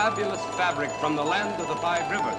fabulous fabric from the land of the Five Rivers.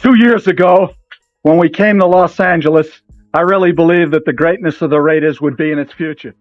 2 years ago, when we came to Los Angeles, I really believed that the greatness of the Raiders would be in its future.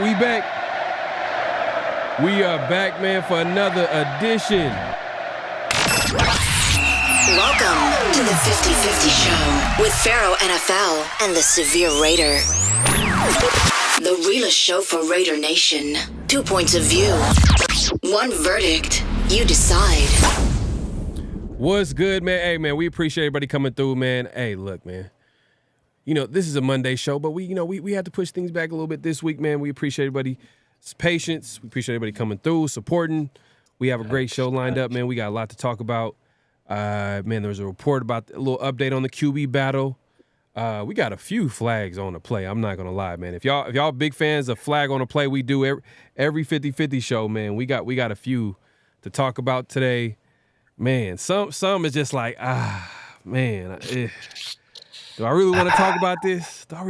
We back. We are back, man, for another edition. Welcome to the 50-50 Show with PharoahNFL and the Severe Raider. The realest show for Raider Nation. 2 points of view. One verdict. You decide. What's good, man? Hey, man, we appreciate everybody coming through, man. Hey, look, man. You know, this is a Monday show, but we had to push things back a little bit this week, man. We appreciate everybody's patience. We appreciate everybody coming through, supporting. We have a great show lined up, man. We got a lot to talk about. Man, there was a report about a little update on the QB battle. We got a few flags on the play. I'm not gonna lie, man. If y'all big fans of flag on the play, we do every 50-50 show, man. We got a few to talk about today. Man, some is just like, man. Do I really want to talk about this? But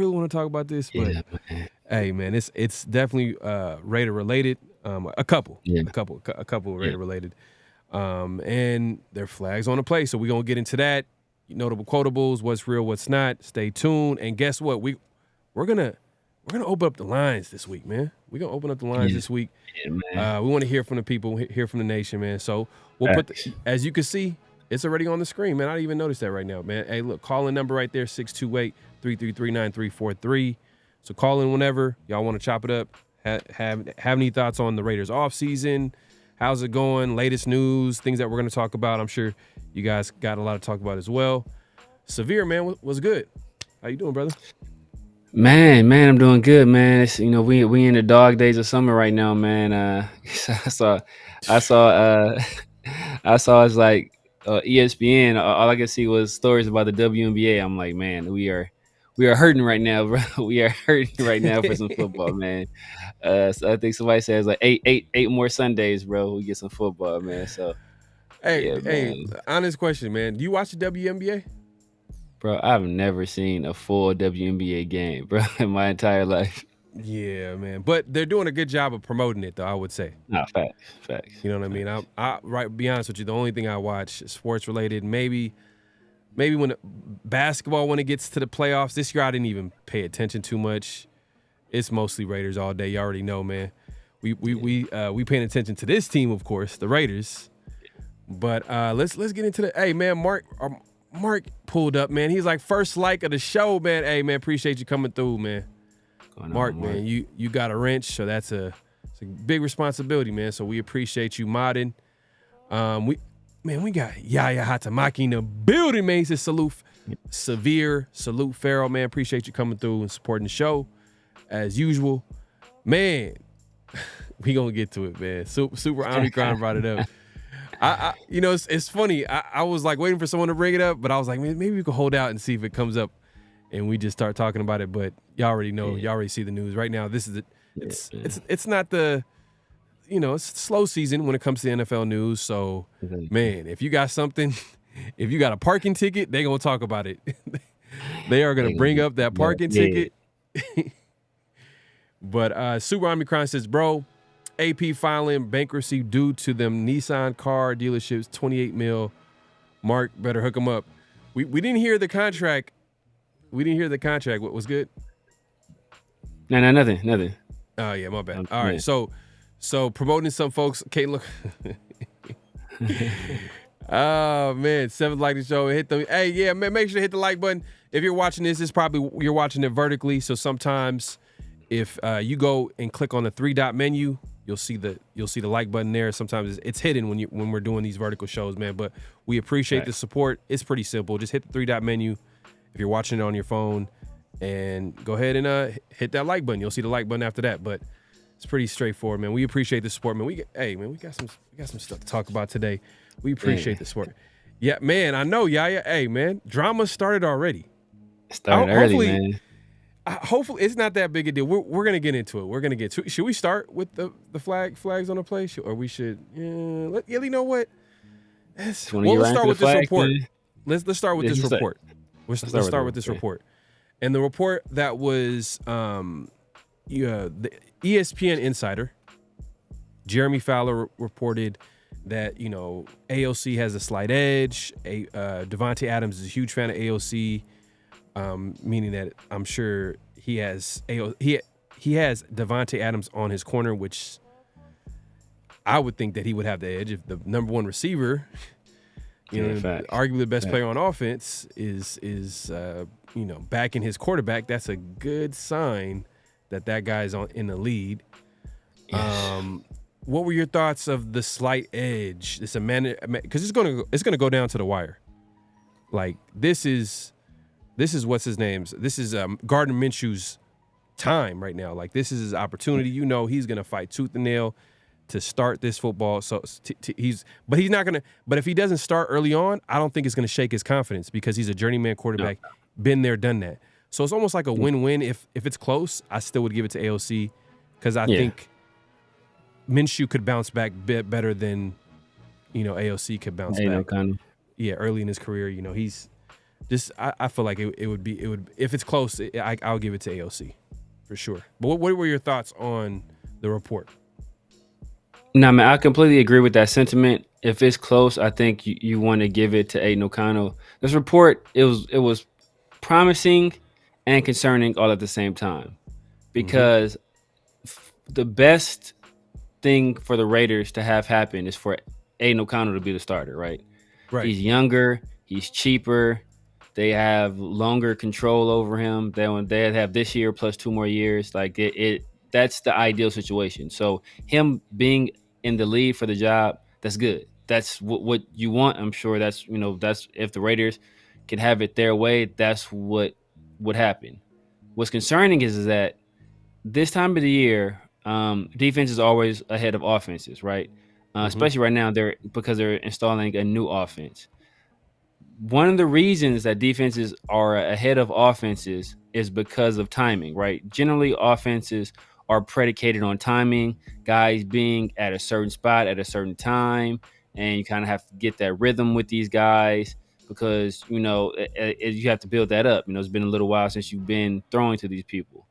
man. Hey, man, it's definitely Raider related. A couple Raider related. And their flags on the play. So we're gonna get into that. Notable quotables, what's real, what's not. Stay tuned. And guess what? We're gonna open up the lines this week, man. We're gonna open up the lines this week. Yeah, we want to hear from the people, hear from the nation, man. So we'll as you can see, it's already on the screen, man. I didn't even notice that right now, man. Hey, look, call-in number right there, 628-333-9343. So call in whenever y'all want to chop it up. Have any thoughts on the Raiders offseason? How's it going? Latest news, things that we're going to talk about. I'm sure you guys got a lot to talk about as well. Severe, man, what's good? How you doing, brother? Man, I'm doing good, man. It's, we in the dog days of summer right now, man. I saw, I saw it's like ESPN. All I could see was stories about the WNBA. I'm like, man, we are hurting right now, bro. We are hurting right now for some football, man. So I think somebody says like eight more Sundays, bro. We get some football, man. So yeah, Hey, man. honest question, man. Do you watch the WNBA? Bro, I've never seen a full WNBA game, bro, in my entire life. Yeah, man. But they're doing a good job of promoting it, though, I would say. No, facts. You know what I mean? Be honest with you, the only thing I watch is sports related. Maybe when basketball, when it gets to the playoffs. This year I didn't even pay attention too much. It's mostly Raiders all day. You already know, man. We paying attention to this team, of course, the Raiders. But let's get into the. Hey, man, Mark pulled up, man. He's like first like of the show, man. Hey, man, appreciate you coming through, man. Mark, man, you got a wrench, so it's a big responsibility, man. So we appreciate you modding. We got Yaya Hatamaki in the building, man. He says salute Pharaoh, man. Appreciate you coming through and supporting the show as usual, man. We gonna get to it, man. Super Omicron brought it up. It's funny. I was like waiting for someone to bring it up, but I was like, man, maybe we could hold out and see if it comes up. And we just start talking about it, but y'all already know, y'all already see the news right now. This is it's not the, it's slow season when it comes to NFL news. So, man, if you got something, if you got a parking ticket, they gonna talk about it. They are gonna bring up that parking ticket. But Super Omicron says, bro, AP filing bankruptcy due to them Nissan Carr dealerships, 28 mil. Mark better hook them up. We didn't hear the contract. What was good? No, nothing. Oh yeah, my bad. All right, so promoting some folks. Kate, look. Oh man, 7th like the show. Hit the. Hey, yeah, man, make sure to hit the like button. If you're watching this, you're watching it vertically. So sometimes, if you go and click on the 3-dot menu, you'll see the like button there. Sometimes it's hidden when we're doing these vertical shows, man. But we appreciate the support. It's pretty simple. Just hit the 3-dot menu. If you're watching it on your phone, and go ahead and hit that like button. You'll see the like button after that. But it's pretty straightforward, man. We appreciate the support, man. We got some stuff to talk about today. We appreciate the support. Yeah, man. I know, Yaya. Hey, man, drama started already. Started early, man. Hopefully, it's not that big a deal. We're gonna get into it. Should we start with the flags on the play, or we should? You know what? Let's start with this report. Let's start with this report. Let's start with this report. And the report that was the ESPN insider, Jeremy Fowler, reported that, AOC has a slight edge. Devontae Adams is a huge fan of AOC, meaning that I'm sure he has Devontae Adams on his corner, which I would think that he would have the edge if the number one receiver – arguably the best player on offense is backing his quarterback. That's a good sign that guy's in the lead. Yes. What were your thoughts of the slight edge? This because it's gonna go down to the wire. Like this is what's his name's. This is Gardner Minshew's time right now. Like this is his opportunity. He's gonna fight tooth and nail to start this football. So he's not gonna. But if he doesn't start early on, I don't think it's gonna shake his confidence because he's a journeyman quarterback, been there, done that. So it's almost like a win-win. If it's close, I still would give it to AOC because I think Minshew could bounce back better than AOC could bounce back. Early in his career, he's just. I feel like it would if it's close, I'll give it to AOC for sure. But what were your thoughts on the report? No, man, I completely agree with that sentiment. If it's close, I think you want to give it to Aidan O'Connell. This report, it was promising and concerning all at the same time, because the best thing for the Raiders to have happen is for Aidan O'Connell to be the starter, right? Right. He's younger, he's cheaper, they have longer control over him. They have this year plus 2 more years. Like that's the ideal situation. So him being in the lead for the job, that's good. That's what you want. I'm sure that's if the Raiders can have it their way, that's what would happen. What's concerning is that this time of the year, defense is always ahead of offenses, right? Especially right now, because they're installing a new offense. One of the reasons that defenses are ahead of offenses is because of timing, right? Generally, offenses are predicated on timing, guys being at a certain spot at a certain time, and you kind of have to get that rhythm with these guys because, you have to build that up. It's been a little while since you've been throwing to these people.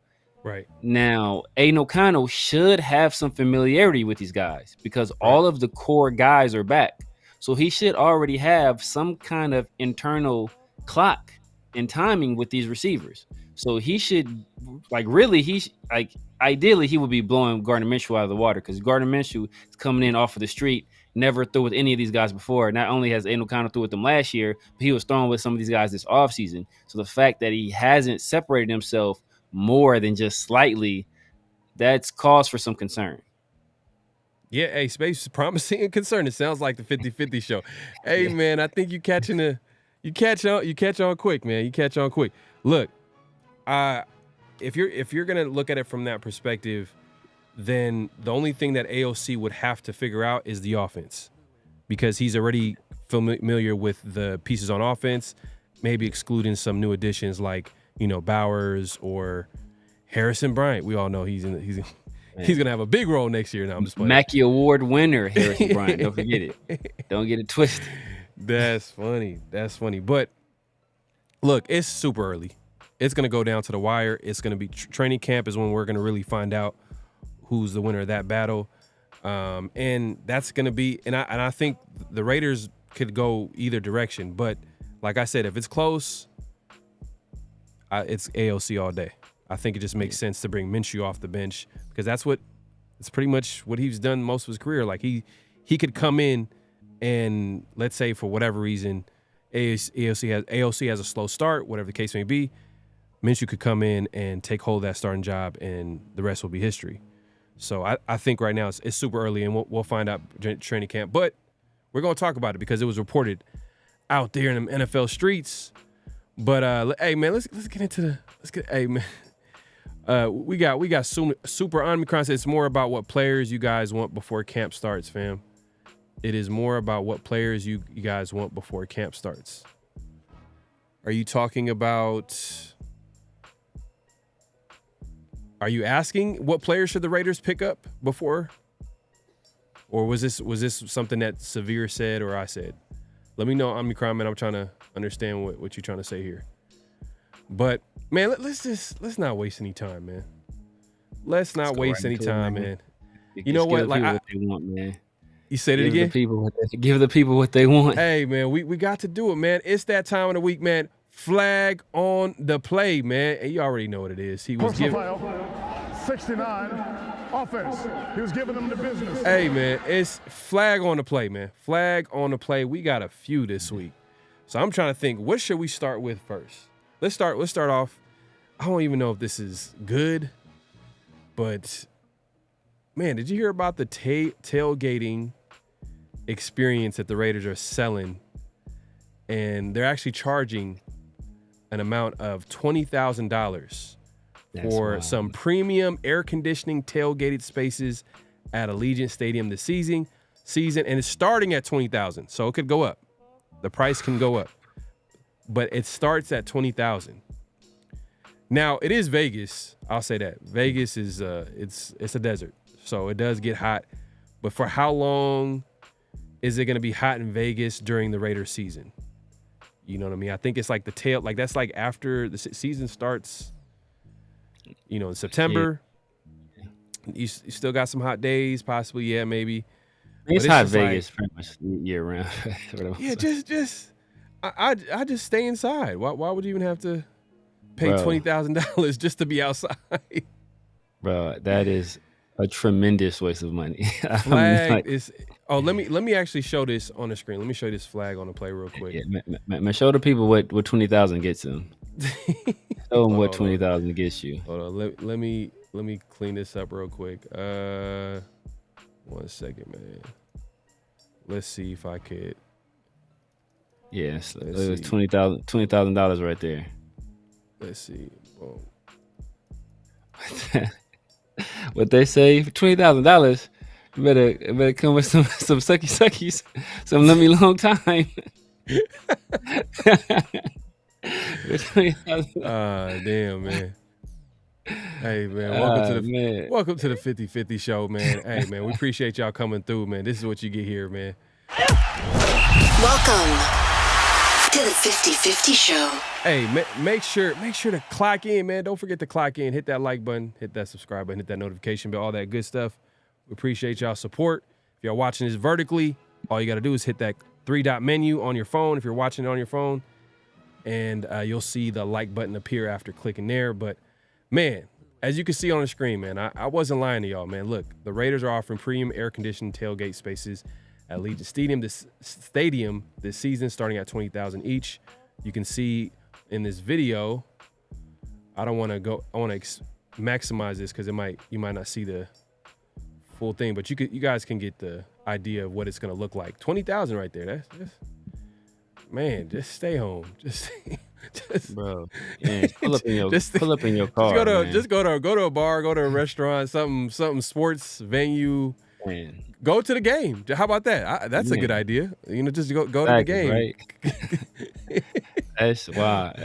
Right. Now, Aidan O'Connell should have some familiarity with these guys because all of the core guys are back. So he should already have some kind of internal clock and timing with these receivers. So he should, ideally, he would be blowing Gardner Minshew out of the water because Gardner Minshew is coming in off of the street, never threw with any of these guys before. Not only has Aidan O'Connell threw with them last year, but he was throwing with some of these guys this offseason. So the fact that he hasn't separated himself more than just slightly, that's cause for some concern. Yeah, hey, space is promising and concerned. It sounds like the 50-50 show. Hey, man, I think you catch on quick, man. You catch on quick. Look, if you're gonna look at it from that perspective, then the only thing that AOC would have to figure out is the offense, because he's already familiar with the pieces on offense, maybe excluding some new additions like Bowers or Harrison Bryant. We all know he's gonna have a big role next year. Now I'm just playing. Mackey Award winner Harrison Bryant. Don't forget it. Don't get it twisted. That's funny. But look, it's super early. It's gonna go down to the wire. It's gonna be training camp is when we're gonna really find out who's the winner of that battle, and that's gonna be. And I think the Raiders could go either direction. But like I said, if it's close, it's AOC all day. I think it just makes sense to bring Minshew off the bench because it's pretty much what he's done most of his career. Like he could come in and, let's say for whatever reason, AOC has a slow start, whatever the case may be, Minshew could come in and take hold of that starting job, and the rest will be history. So I think right now it's super early, and we'll find out training camp. But we're gonna talk about it because it was reported out there in the NFL streets. But hey man, let's get into hey man. We got Super Omicron says it's more about what players you guys want before camp starts, fam. It is more about what players you guys want before camp starts. Are you talking about? Are you asking what players should the Raiders pick up before? Or was this something that Severe said or I said? Let me know, Omicron, man. I'm trying to understand what you're trying to say here. But man, let's not waste any time, man. Let's not waste any time, man. You know what? Like what they want, man. You said it again. Give the people what they want. Hey, man, we got to do it, man. It's that time of the week, man. Flag on the play, man. And you already know what it is. He was giving 69 offense. He was giving them the business. Hey, man, it's flag on the play, man. Flag on the play. We got a few this week. So I'm trying to think, what should we start with first? Let's start off. I don't even know if this is good, but man, did you hear about the tailgating experience that the Raiders are selling? And they're actually charging an amount of $20,000 for some premium air conditioning tailgated spaces at Allegiant Stadium this season, and it's starting at $20,000. So it could go up. The price can go up. But it starts at $20,000. Now it is Vegas. I'll say that Vegas is it's a desert, so it does get hot. But for how long is it going to be hot in Vegas during the Raiders season? You know what I mean? I think it's like that's like after the season starts. In September. Yeah. You still got some hot days, possibly. Yeah, maybe. It's hot Vegas pretty much year round. Yeah, I just stay inside. Why would you even have to pay $20,000 just to be outside? Bro, that is a tremendous waste of money. Flag is. Oh, let me actually show this on the screen. Let me show you this flag on the play real quick. Yeah, man, show the people what 20,000 gets them. Show them what 20,000 gets you. Hold on, let me clean this up real quick. 1 second, man. Let's see if I could. Yes, it was $20,000 right there. Let's see. Boom. what they say for $20,000. You better come with some suckies, some let me long time. Damn, man. Hey, man, welcome to the 50-50 show, man. Hey, man, we appreciate y'all coming through, man. This is what you get here, man. Welcome to the 50-50 show. Hey, make sure to clock in, man. Don't forget to clock in. Hit that like button, hit that subscribe button, hit that notification bell, all that good stuff. We appreciate y'all support. If y'all watching this vertically, all you got to do is hit that 3-dot menu on your phone if you're watching it on your phone, and you'll see the like button appear after clicking there. But, man, as you can see on the screen, man, I wasn't lying to y'all, man. Look, the Raiders are offering premium air-conditioned tailgate spaces at Allegiant Stadium this season, starting at $20,000 each. You can see in this video, I want to maximize this because you might not see the full thing, but you guys can get the idea of what it's going to look like. $20,000 right there. That's man, just stay home. Just bro. Man, pull up in your car. Just go to a bar, go to a restaurant, something sports venue. Man. Go to the game. How about that? That's a good idea. Just go to the game. Right? That's wild.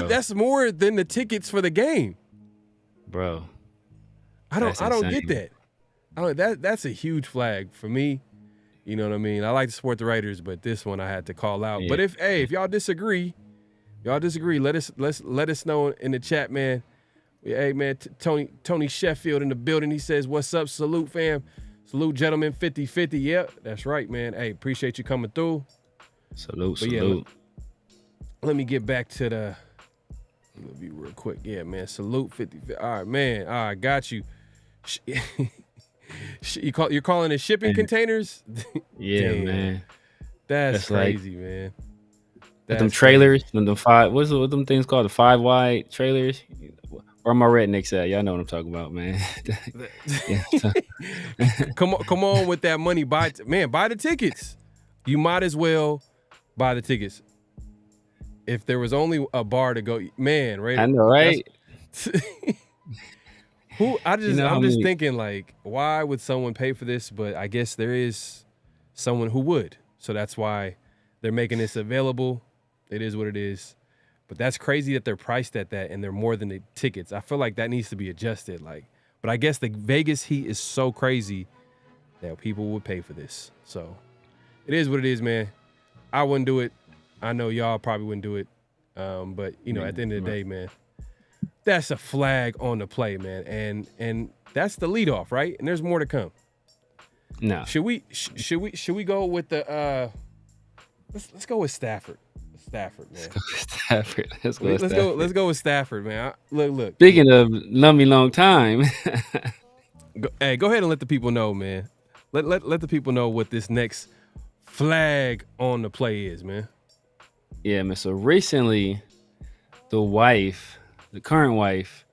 That's more than the tickets for the game, bro. I don't get that. That's a huge flag for me. You know what I mean? I like to support the Raiders, but this one I had to call out. Yeah. But if y'all disagree, let us know in the chat, man. Hey, man, Tony Sheffield in the building. He says, "What's up? Salute, fam. Salute, gentlemen. 50-50. Yep, that's right, man. Hey, appreciate you coming through. Salute. Yeah, let me get back to the. Let me be real quick. Yeah, man. Salute 50. All right, man. All right, got you. You're calling it shipping containers? Yeah, damn, man. That's crazy, man. That's them trailers, them five. What them things called? The 5-wide trailers. Where my rednecks at? Y'all know what I'm talking about, man. Come on with that money. Buy the tickets. You might as well buy the tickets. If there was only a bar to go, man, right? I know, right? I'm just thinking, like, why would someone pay for this? But I guess there is someone who would. So that's why they're making this available. It is what it is. But that's crazy that they're priced at that and they're more than the tickets. I feel like that needs to be adjusted. But I guess the Vegas heat is so crazy that people would pay for this. So it is what it is, man. I wouldn't do it. I know y'all probably wouldn't do it. But, at the end of the day, man, that's a flag on the play, man. And that's the leadoff, right? And there's more to come. No. Should we go with the let's go with Stafford. Stafford, man. Let's go with Stafford, man. Look. Speaking of lummy long time. Go ahead and let the people know, man. Let the people know what this next flag on the play is, man. Yeah, man. So recently, the current wife,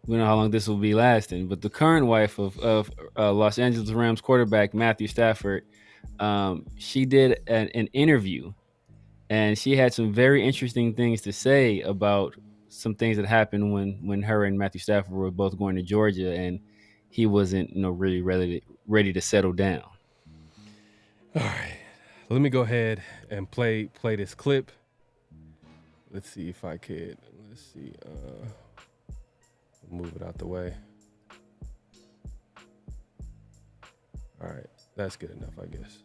we don't know how long this will be lasting, but the current wife of Los Angeles Rams quarterback Matthew Stafford, she did an interview, and she had some very interesting things to say about some things that happened when her and Matthew Stafford were both going to Georgia, and he wasn't, really ready to settle down. All right, let me go ahead and play this clip. Let's see if I could. Let's see. Move it out the way. All right, that's good enough, I guess.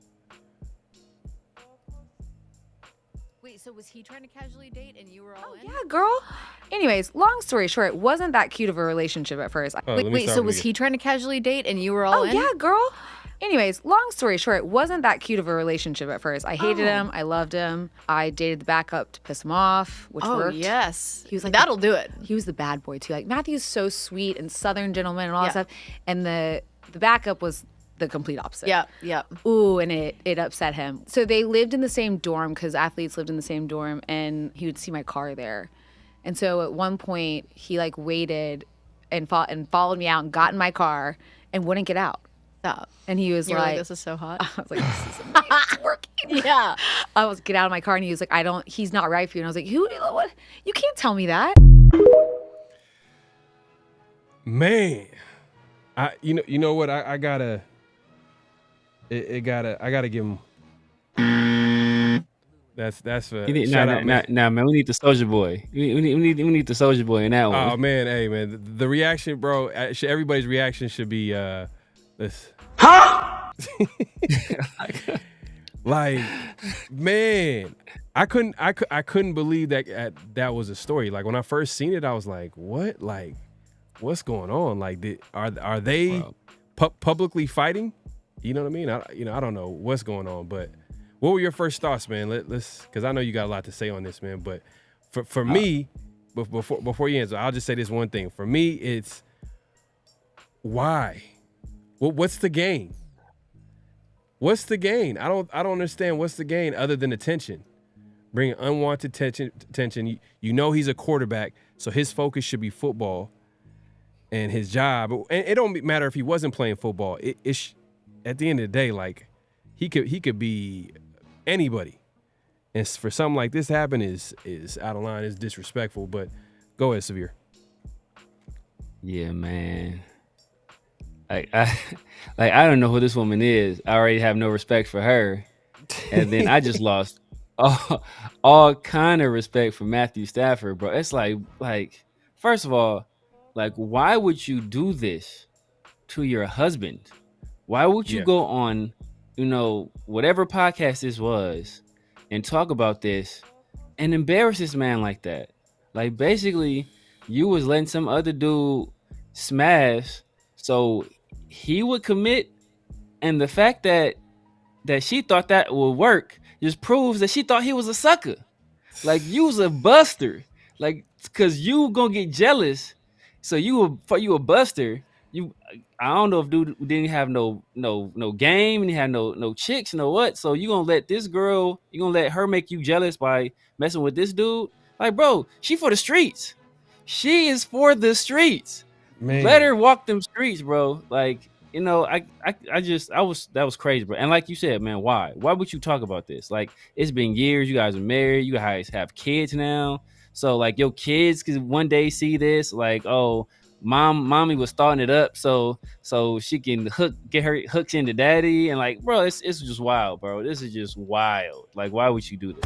Wait, so was he trying to casually date and you were all in? Yeah, girl. Anyways, long story short, it wasn't that cute of a relationship at first. Wait, so was he trying to casually date and you were all in? Yeah, girl. Anyways, long story short, it wasn't that cute of a relationship at first. I hated him. I loved him. I dated the backup to piss him off, which worked. Oh, yes. He was like, that'll do it. He was the bad boy, too. Like, Matthew's so sweet and Southern gentleman and all that stuff. And the backup was the complete opposite. Yeah. Ooh, and it upset him. So they lived in the same dorm because athletes lived in the same dorm, and he would see my car there. And so at one point, he waited and followed me out and got in my car and wouldn't get out. Stop. And he was like, "This is so hot." I was like, "This is amazing. It's working." Yeah. I was get out of my car, and he was like, he's not right for you. And I was like, what? You can't tell me that. Man, you know what? I gotta give him. That's shout out, man. Nah, man, we need the Soldier Boy. We need the Soldier Boy in that one. Oh man, hey man, the reaction, bro. Everybody's reaction should be this. Like, man, I couldn't believe that was a story. Like when I first seen it, I was like, what? Like, what's going on? Like, are they publicly fighting? You know what I mean? I don't know what's going on, but what were your first thoughts, man? Let's, because I know you got a lot to say on this, man. But for me, before you answer, I'll just say this one thing. For me, it's why? What's the gain? What's the gain? I don't understand what's the gain other than attention. Bringing unwanted attention. You know he's a quarterback, so his focus should be football and his job. And it don't matter if he wasn't playing football. It's at the end of the day, like he could be anybody. And for something like this to happen is out of line, is disrespectful. But go ahead, Severe. Yeah, man. I don't know who this woman is. I already have no respect for her, and then I just lost all kind of respect for Matthew Stafford, bro. It's like first of all, like why would you do this to your husband? Why would you go on, whatever podcast this was, and talk about this and embarrass this man like that? Like basically, you was letting some other dude smash, so he would commit, and the fact that she thought that would work just proves that she thought he was a sucker. Like you was a buster, like because you gonna get jealous, so you a buster. I don't know if dude didn't have no game, and he had no chicks, no what. So you gonna let this girl, you gonna let her make you jealous by messing with this dude? Like, bro, she for the streets. She is for the streets. Man. Let her walk them streets, bro. Like, that was crazy, bro. And like you said, man, why would you talk about this? Like, it's been years. You guys are married. You guys have kids now. So like your kids could one day see this, like, oh, mommy was starting it up so she can get her hooks into daddy. And like, bro, it's just wild, bro. This is just wild. Like, why would you do this?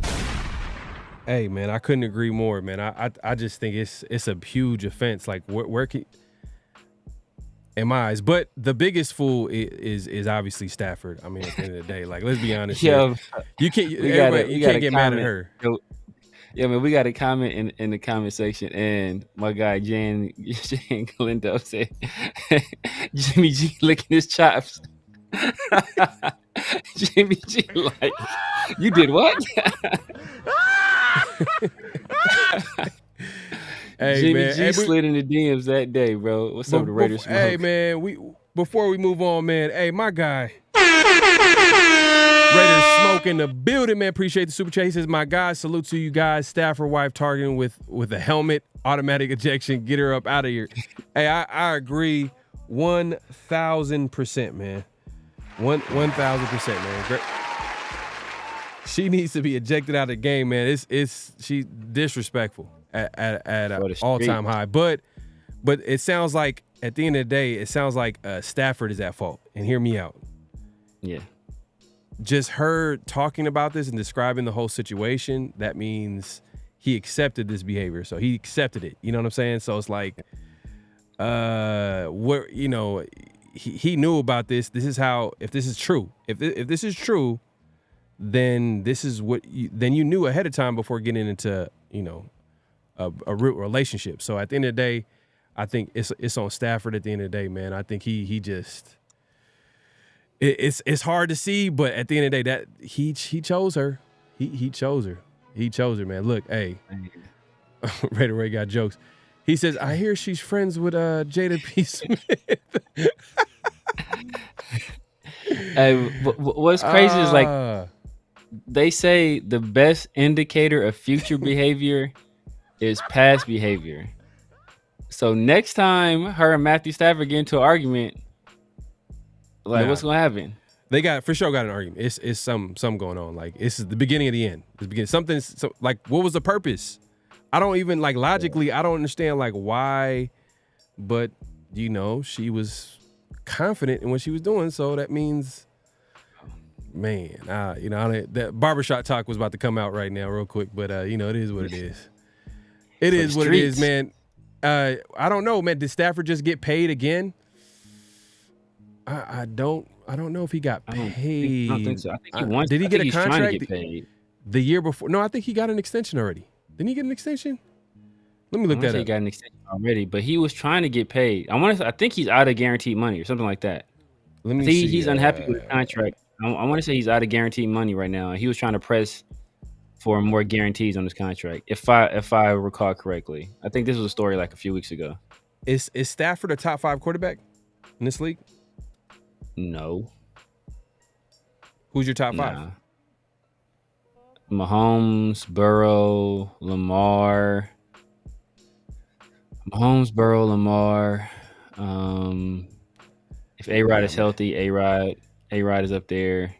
Hey man, I couldn't agree more, man. I just think it's a huge offense. Like where can, in my eyes, but the biggest fool is obviously Stafford. I mean, at the end of the day, like, let's be honest. Yeah, you can't get mad at her. Yeah, man, we got a comment in the comment section, and my guy Jan Galindo said, Jimmy G licking his chops. Jimmy G, like, you did what? Hey, Jimmy man, G slid in the DMs that day, bro. What's up, the Raiders? Hey, man, before we move on, man, hey, my guy, Raiders Smoke in the building, man. Appreciate the super chat. He says, my guy, salute to you guys. Stafford wife targeting with a helmet, automatic ejection. Get her up out of here. Hey, I agree 1,000%, man. 1,000%, man. Great. She needs to be ejected out of the game, man. She's disrespectful at an all-time high. But it sounds like at the end of the day, it sounds like Stafford is at fault. And hear me out. Yeah. Just her talking about this and describing the whole situation, that means he accepted this behavior. So he accepted it. You know what I'm saying? So it's like, he knew about this. This is how, if this is true, if this is true, then this is what then you knew ahead of time before getting into, a real relationship. So at the end of the day, I think it's on Stafford at the end of the day, man. I think he just, it's hard to see, but at the end of the day, that he chose her. He chose her. He chose her, man. Look, hey, Raider Ray got jokes. He says, I hear she's friends with Jada P. Smith. Hey, what's crazy is like they say the best indicator of future behavior is past behavior. So next time her and Matthew Stafford get into an argument, like, what's gonna happen? They for sure got an argument. It's some going on. Like, it's the beginning of the end. It's the beginning. Something like, what was the purpose? I don't even, like, logically, I don't understand, like, why, but she was confident in what she was doing. So that means, man, that barbershop talk was about to come out right now real quick, but it is what it is. It is what it is, man. I don't know, man. Did Stafford just get paid again? I don't know if he got paid. I don't think so. I think he wants. Did he get a contract trying to get paid the year before? No, I think he got an extension already. Didn't he get an extension? Let me look that up. He got an extension already, but he was trying to get paid. I think he's out of guaranteed money or something like that. Let me see. He's unhappy with the contract. I want to say he's out of guaranteed money right now. He was trying to press for more guarantees on his contract, if I recall correctly. I think this was a story like a few weeks ago. Is Stafford a top 5 quarterback in this league? No. Who's your top 5? Mahomes, Burrow, Lamar. If A-Rod is healthy, A-Rod is up there.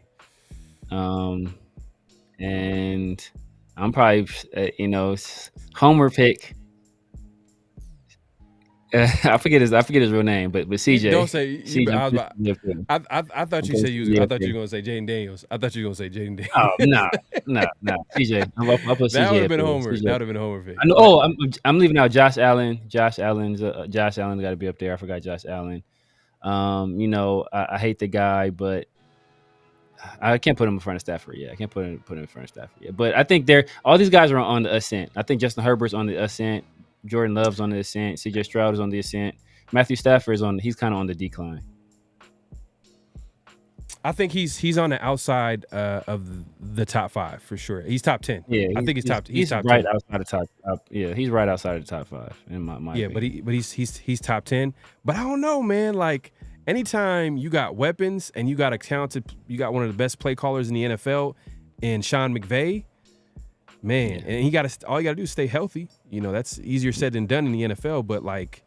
And I'm probably, Homer pick. I forget his real name, but CJ. Don't say. CJ, I thought you said you was. I thought you were gonna say Jaden Daniels. I thought you were gonna say Jaden Daniels. Oh no. CJ. I'll put CJ. That would have been Homer. That would have been Homer pick. I know. Oh, I'm leaving out Josh Allen. Josh Allen's got to be up there. I forgot Josh Allen. I hate the guy, but I can't put him in front of Stafford. Yeah, I can't put him in front of Stafford. Yeah, but I think all these guys are on the ascent. I think Justin Herbert's on the ascent. Jordan Love's on the ascent. CJ Stroud is on the ascent. Matthew Stafford he's kind of on the decline. I think he's on the outside of the top 5 for sure. He's top 10. Yeah, I think he's top. He's top right 10. outside the top. Yeah, he's right outside of the top 5 in my yeah, opinion. but he's top 10. But I don't know, man. Like anytime you got weapons and you got one of the best play callers in the NFL, and Sean McVay. Man, and all you got to do is stay healthy. That's easier said than done in the NFL. But like,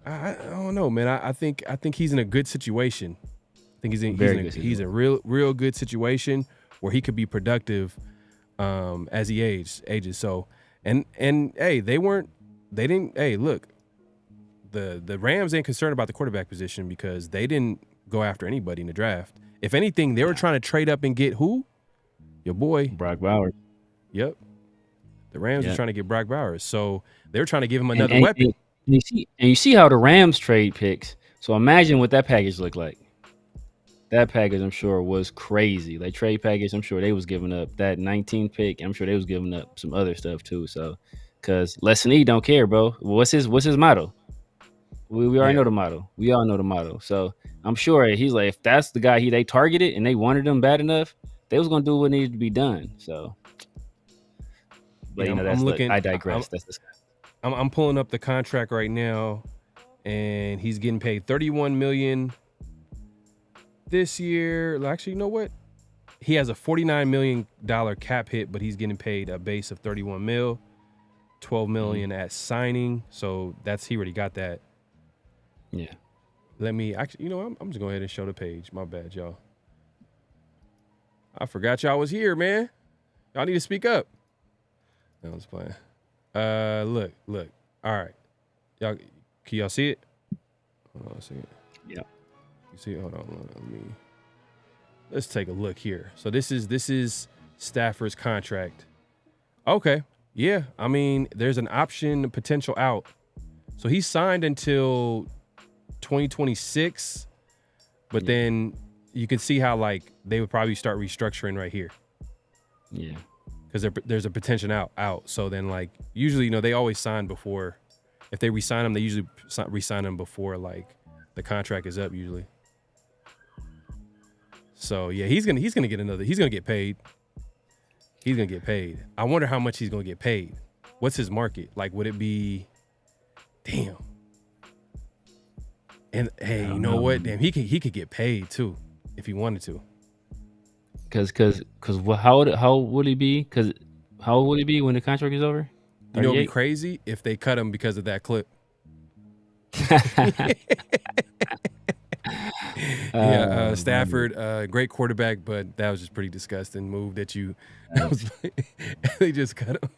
I don't know, man. I think he's in a good situation. I think he's in a real good situation where he could be productive as he ages. So and hey, look, the Rams ain't concerned about the quarterback position because they didn't go after anybody in the draft. If anything, they were trying to trade up and get who? Your boy Brock Bowers. Yep. The Rams are trying to get Brock Bowers. So they're trying to give him another weapon. And you see how the Rams trade picks. So imagine what that package looked like. That package, I'm sure, was crazy. Like trade package, I'm sure they was giving up that 19 pick. I'm sure they was giving up some other stuff too. So, because Les Snead don't care, bro. What's his motto? We already know the motto. We all know the motto. So I'm sure he's like, if that's the guy they targeted and they wanted him bad enough, they was gonna do what needed to be done. So. But I digress. That's disgusting. I'm pulling up the contract right now, and he's getting paid $31 million this year. Actually, you know what? He has a $49 million cap hit, but he's getting paid a base of $31 million, $12 million at signing. So he already got that. Yeah. Let me actually. I'm just going ahead and show the page. My bad, y'all. I forgot y'all was here, man. Y'all need to speak up. No, I was playing. Look. All right. Can y'all see it? Hold on a second. Yeah. You see it? Hold on. Let's take a look here. So this is Stafford's contract. Okay. Yeah. I mean, there's an option potential out. So he's signed until 2026, but then you can see how like they would probably start restructuring right here. Yeah. Because there's a potential out. So then, like, usually, they always sign before. If they re-sign them, they usually re-sign them before, like, the contract is up, usually. So, yeah, he's gonna get another. He's going to get paid. He's going to get paid. I wonder how much he's going to get paid. What's his market? Like, would it be... Damn. And, hey, you know what? Damn, he could get paid, too, if he wanted to. Cause how old would he be? Cause how old would he be when the contract is over? 38? You know, it'd be crazy if they cut him because of that clip. Stafford, great quarterback, but that was just pretty disgusting move that they just cut him.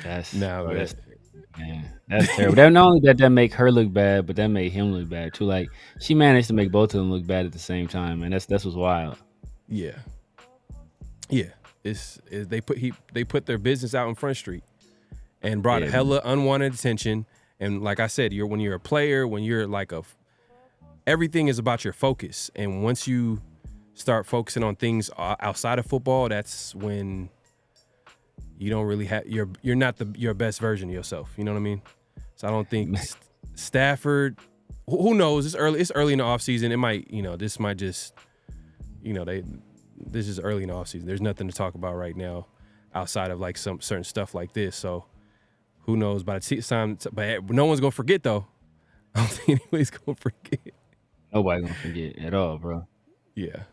That's Man, that's terrible. That not only that make her look bad, but that made him look bad too. Like she managed to make both of them look bad at the same time, and that's what's wild. Yeah. Yeah. They put their business out in Front Street and brought hella unwanted attention. And like I said, when you're a player, when you're like everything is about your focus. And once you start focusing on things outside of football, that's when you don't really have you're not your best version of yourself. You know what I mean? So I don't think Stafford. Who knows? It's early in the offseason. It might. This might just. This is early in the offseason. There's nothing to talk about right now, outside of like some certain stuff like this. So who knows? By the time, but no one's gonna forget though. I don't think anybody's gonna forget. Nobody's gonna forget at all, bro. Yeah.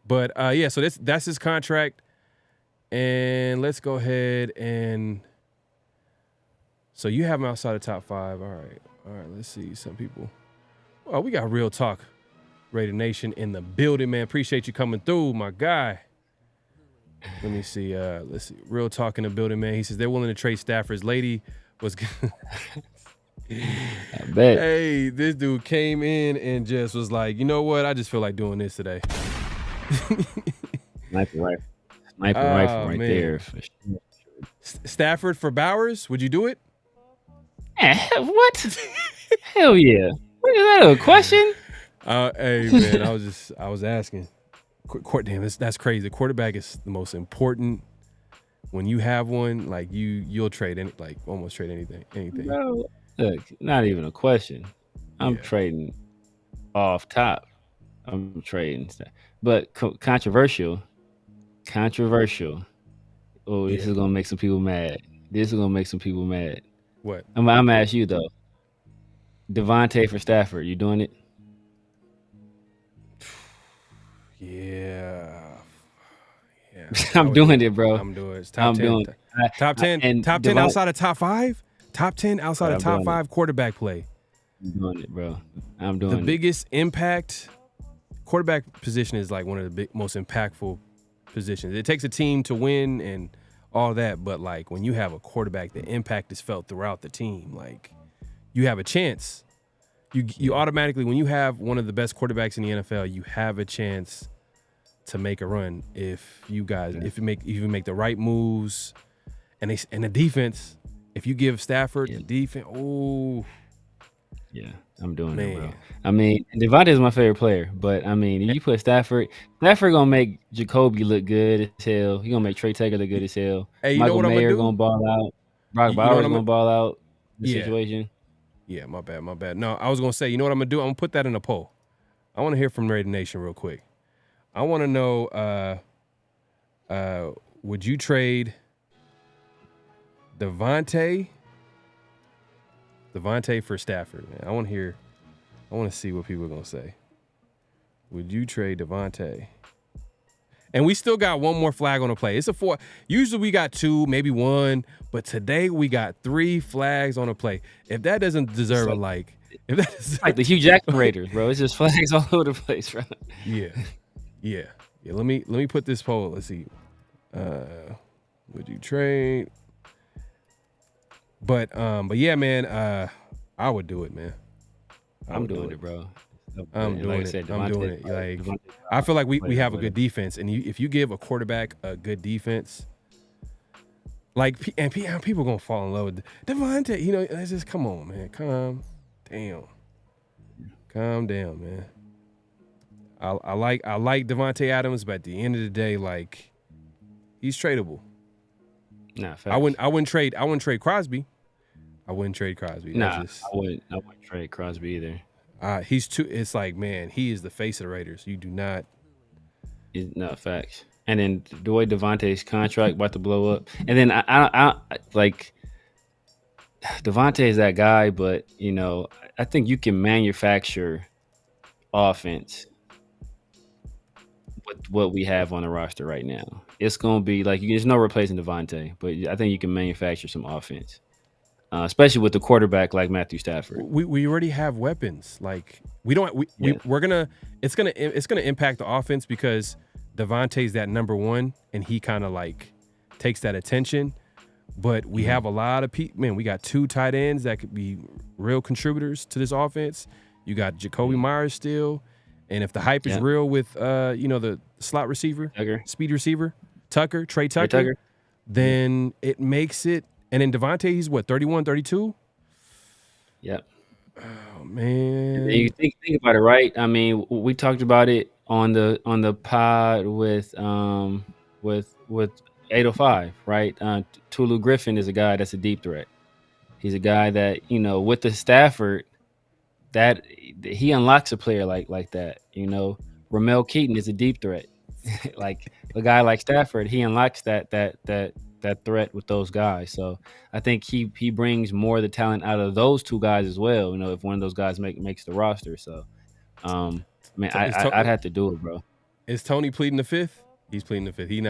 But so that's his contract. And let's go ahead and so you have him outside the top 5. All right. Let's see some people. Oh, we got Real Talk Raider Nation in the building, man. Appreciate you coming through, my guy. Let me see. Let's see. Real Talk in the building, man. He says they're willing to trade Stafford's lady was I bet. Hey, this dude came in and just was like, you know what? I just feel like doing this today. Sniper rifle right there. For sure. Stafford for Bowers, would you do it? What? Hell yeah. What is that, a question? Hey, man, I was asking. Damn, that's crazy. The quarterback is the most important. When you have one, like you'll trade almost trade anything. Bro, look, not even a question. I'm trading off top. I'm trading stuff. But controversial. Oh, this is gonna make some people mad. What? I'm gonna ask you though. Devontae for Stafford, you doing it? Yeah. I'm doing it, bro. I'm doing it. Top 10. Top 10 outside of top 5? Top 10 outside of top 5 quarterback play. I'm doing it, bro. I'm doing it. The biggest impact quarterback position is like one of the most impactful positions. It takes a team to win and all that, but like when you have a quarterback, the impact is felt throughout the team. Like you have a chance. You automatically, when you have one of the best quarterbacks in the NFL, you have a chance to make a run if you make the right moves and the defense. If you give Stafford the defense, I'm doing it, bro. I mean, Devontae is my favorite player, but I mean, you put Stafford gonna make Jacoby look good as hell. He gonna make Trey Taylor look good as hell. Hey, Michael Mayer gonna ball out. Brock Bowers gonna ball out. The situation. Yeah, my bad. No, I was gonna say, you know what I'm gonna do? I'm gonna put that in a poll. I want to hear from Raider Nation real quick. I want to know, would you trade Devontae for Stafford? Man, I want to see what people are gonna say. Would you trade Devontae? And we still got one more flag on the play. It's a 4. Usually we got 2, maybe 1, but today we got 3 flags on the play. If that doesn't deserve like the Hugh Jackson Raiders, bro. It's just flags all over the place, bro. Yeah. Let me put this poll. Let's see. Would you trade? But yeah, man. I would do it, man. I'm doing it, bro. I'm doing it. Like I feel like we have a good defense, and if you give a quarterback a good defense, people gonna fall in love with Devontae. Let's just come on, man. Calm down, man. I like Devontae Adams, but at the end of the day, like he's tradable. Nah, facts. I wouldn't trade Crosby. I wouldn't trade Crosby. Nah, I wouldn't trade Crosby either. He's too. It's like, man, he is the face of the Raiders. You do not. No, facts. And then the way Devontae's contract about to blow up, and then I like Devontae is that guy, but I think you can manufacture offense with what we have on the roster right now. It's gonna be like there's no replacing Devontae, but I think you can manufacture some offense. Especially with the quarterback like Matthew Stafford. We already have weapons. Like we're gonna it's gonna impact the offense because Devontae's that number 1 and he kind of like takes that attention. But we have a lot of people. Man, we got 2 tight ends that could be real contributors to this offense. You got Jacoby Myers still. And if the hype is real with, the slot receiver, speed receiver, Trey Tucker, then it makes it. And then Devontae, he's what, 31, 32? Yep. Oh, man. You think about it, right? I mean, we talked about it on the pod with 805, right? Tulu Griffin is a guy that's a deep threat. He's a guy that, with the Stafford, that he unlocks a player like that. Ramel Keaton is a deep threat. Like a guy like Stafford, he unlocks that threat with those guys. So I think he brings more of the talent out of those 2 guys as well. If one of those guys makes the roster. So, I'd have to do it, bro. Is Tony pleading the 5th? He's pleading the 5th. He's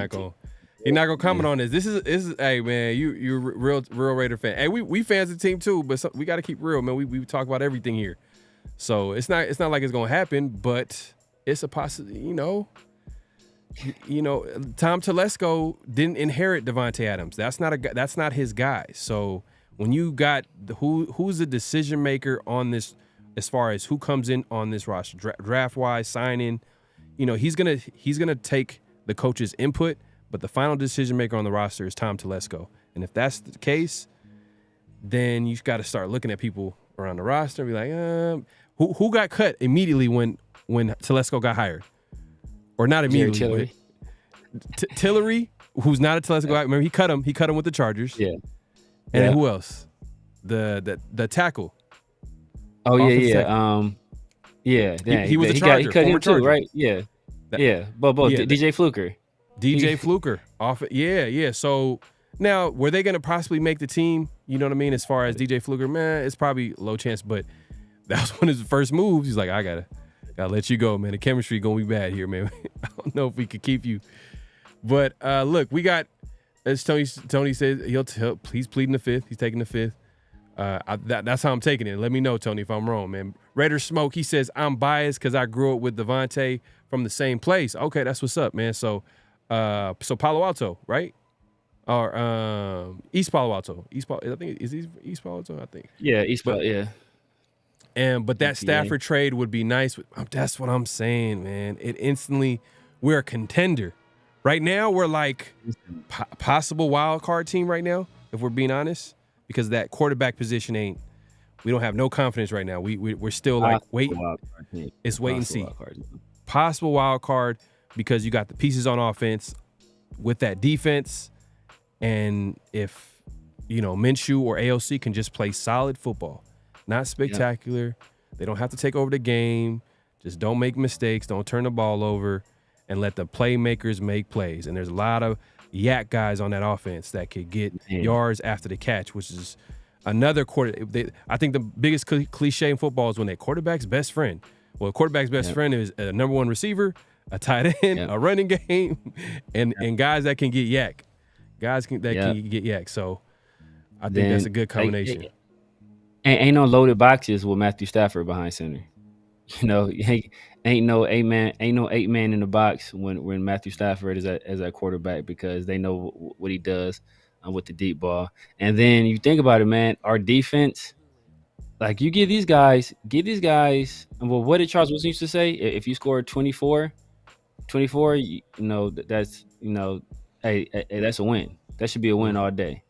not gonna comment on this. This is hey man, you're real Raider fan. Hey, we fans of the team too, but we got to keep real, man. We talk about everything here, so it's not like it's gonna happen, but it's a possibility. Tom Telesco didn't inherit Devontae Adams. That's not his guy. So when you got who's the decision maker on this, as far as who comes in on this roster, draft wise, signing, he's gonna take the coach's input, but the final decision maker on the roster is Tom Telesco. And if that's the case, then you've got to start looking at people around the roster and be like, who got cut immediately when Telesco got hired? Or not immediately. Tillery, who's not a Telesco guy. Remember, he cut him with the Chargers. Yeah. And then who else? The tackle. Oh, yeah. He was a Charger. He cut him too, Charger. right? Yeah. Both. DJ Fluker. DJ Fluker. Yeah. So now, were they going to possibly make the team? You know what I mean? As far as DJ Fluker, man, it's probably low chance, but that was one of his first moves. He's like, I gotta let you go, man. The chemistry gonna be bad here, man. I don't know if we could keep you. But look, we got, as Tony says, he's pleading the 5th. He's taking the 5th. That's how I'm taking it. Let me know, Tony, if I'm wrong, man. Raider Smoke, he says, I'm biased because I grew up with Devontae from the same place. Okay, that's what's up, man. So Palo Alto, right? Or East Palo Alto. I think is East Palo Alto, I think. Yeah, East Palo, yeah. But that Stafford trade would be nice. That's what I'm saying, man. We're a contender. Right now, we're like possible wild card team right now, if we're being honest, because that quarterback position we don't have no confidence right now. We're still like, it's wait and see. Possible wild card because you got the pieces on offense with that defense. And if, Minshew or AOC can just play solid football, not spectacular. They don't have to take over the game. Just don't make mistakes. Don't turn the ball over and let the playmakers make plays. And there's a lot of yak guys on that offense that could get yards after the catch, which is another I think the biggest cliche in football is when their quarterback's best friend. Well, quarterback's best friend is a number 1 receiver, a tight end, a running game, and guys that can get yak. Guys can get yak. So I think that's a good combination. Ain't no loaded boxes with Matthew Stafford behind center. Ain't no 8 man in the box when Matthew Stafford is at quarterback, because they know what he does with the deep ball. And then you think about it, man, our defense, like you give these guys, well, what did Charles Wilson used to say? If you score 24, that's, hey, that's a win. That should be a win all day.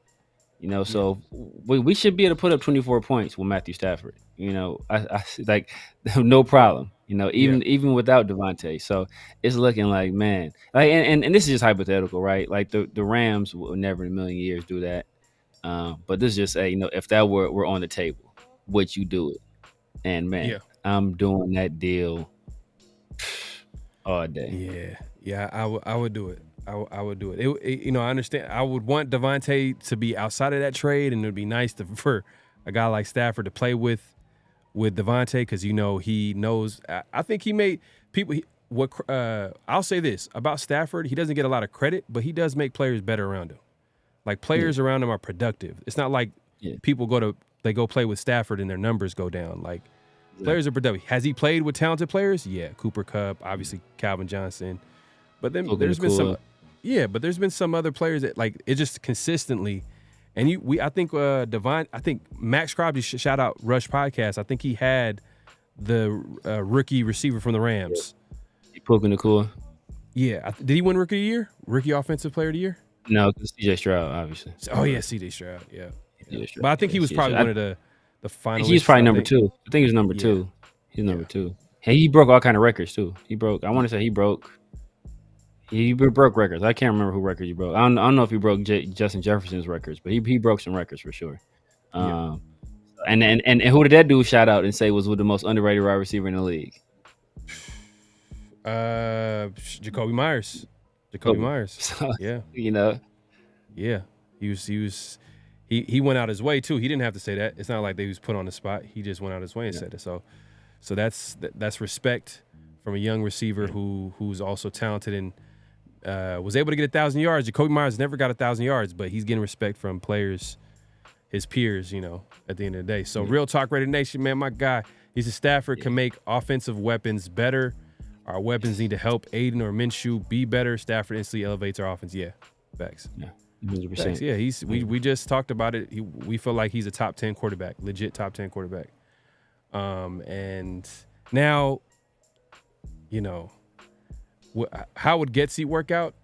So we should be able to put up 24 points with Matthew Stafford. I like no problem. Even without Devontae. So it's looking like, man, like, and this is just hypothetical, right? Like the Rams will never in a million years do that. But this is just if that were on the table, would you do it? And man, I'm doing that deal all day. Yeah, I would do it. I would do it. I understand. I would want Devontae to be outside of that trade, and it would be nice for a guy like Stafford to play with Devontae, because he knows. I think he made people. I'll say this about Stafford: he doesn't get a lot of credit, but he does make players better around him. Like players around him are productive. It's not like people go play with Stafford and their numbers go down. Like players are productive. Has he played with talented players? Yeah, Cooper Kupp, obviously Calvin Johnson. But then there's been some. Yeah, but there's been some other players that, like, it just consistently, And I think Max Crosby, shout out Rush Podcast. I think he had the rookie receiver from the Rams. Puka Nacua. Yeah, did he win Rookie of the Year? Rookie Offensive Player of the Year? No, it's CJ Stroud, obviously. Oh yeah, CJ Stroud. Yeah. CJ Stroud. But I think he was probably one of the finalists. He's probably number 2. I think he was number 2. He's number 2. Hey, he broke all kind of records too. He broke records. I can't remember who records he broke. I don't know if he broke Justin Jefferson's records, but he broke some records for sure. And who did that dude shout out and say was the most underrated wide receiver in the league? Jacoby Myers. So, Yeah. Yeah. He went out his way too. He didn't have to say that. It's not like they was put on the spot. He just went out his way and said it. So that's respect from a young receiver who's also talented and was able to get 1,000 yards. Jacoby Myers never got 1,000 yards, but he's getting respect from players, his peers, at the end of the day. So Real Talk Raider Nation, man, my guy, he said Stafford can make offensive weapons better. Our weapons need to help Aidan or Minshew be better. Stafford instantly elevates our offense. Yeah, facts. Yeah, 100%. Facts. Yeah, we just talked about it. We feel like he's a top 10 quarterback, legit top 10 quarterback. And now, how would Getsy work out?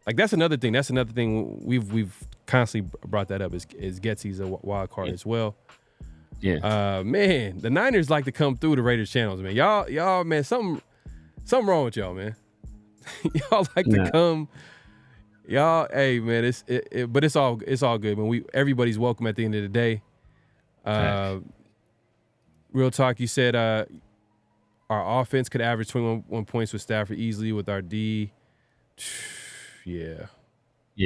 Like that's another thing. That's another thing we've constantly brought that up is Getsy's a wild card as well. Yeah. Man, the Niners like to come through the Raiders channels, man. Y'all, man, something wrong with y'all, man. Y'all like to come. Y'all, hey, man, but it's all good, man. Everybody's welcome at the end of the day. Real talk, you said our offense could average 21 points with Stafford easily with our D. Yeah.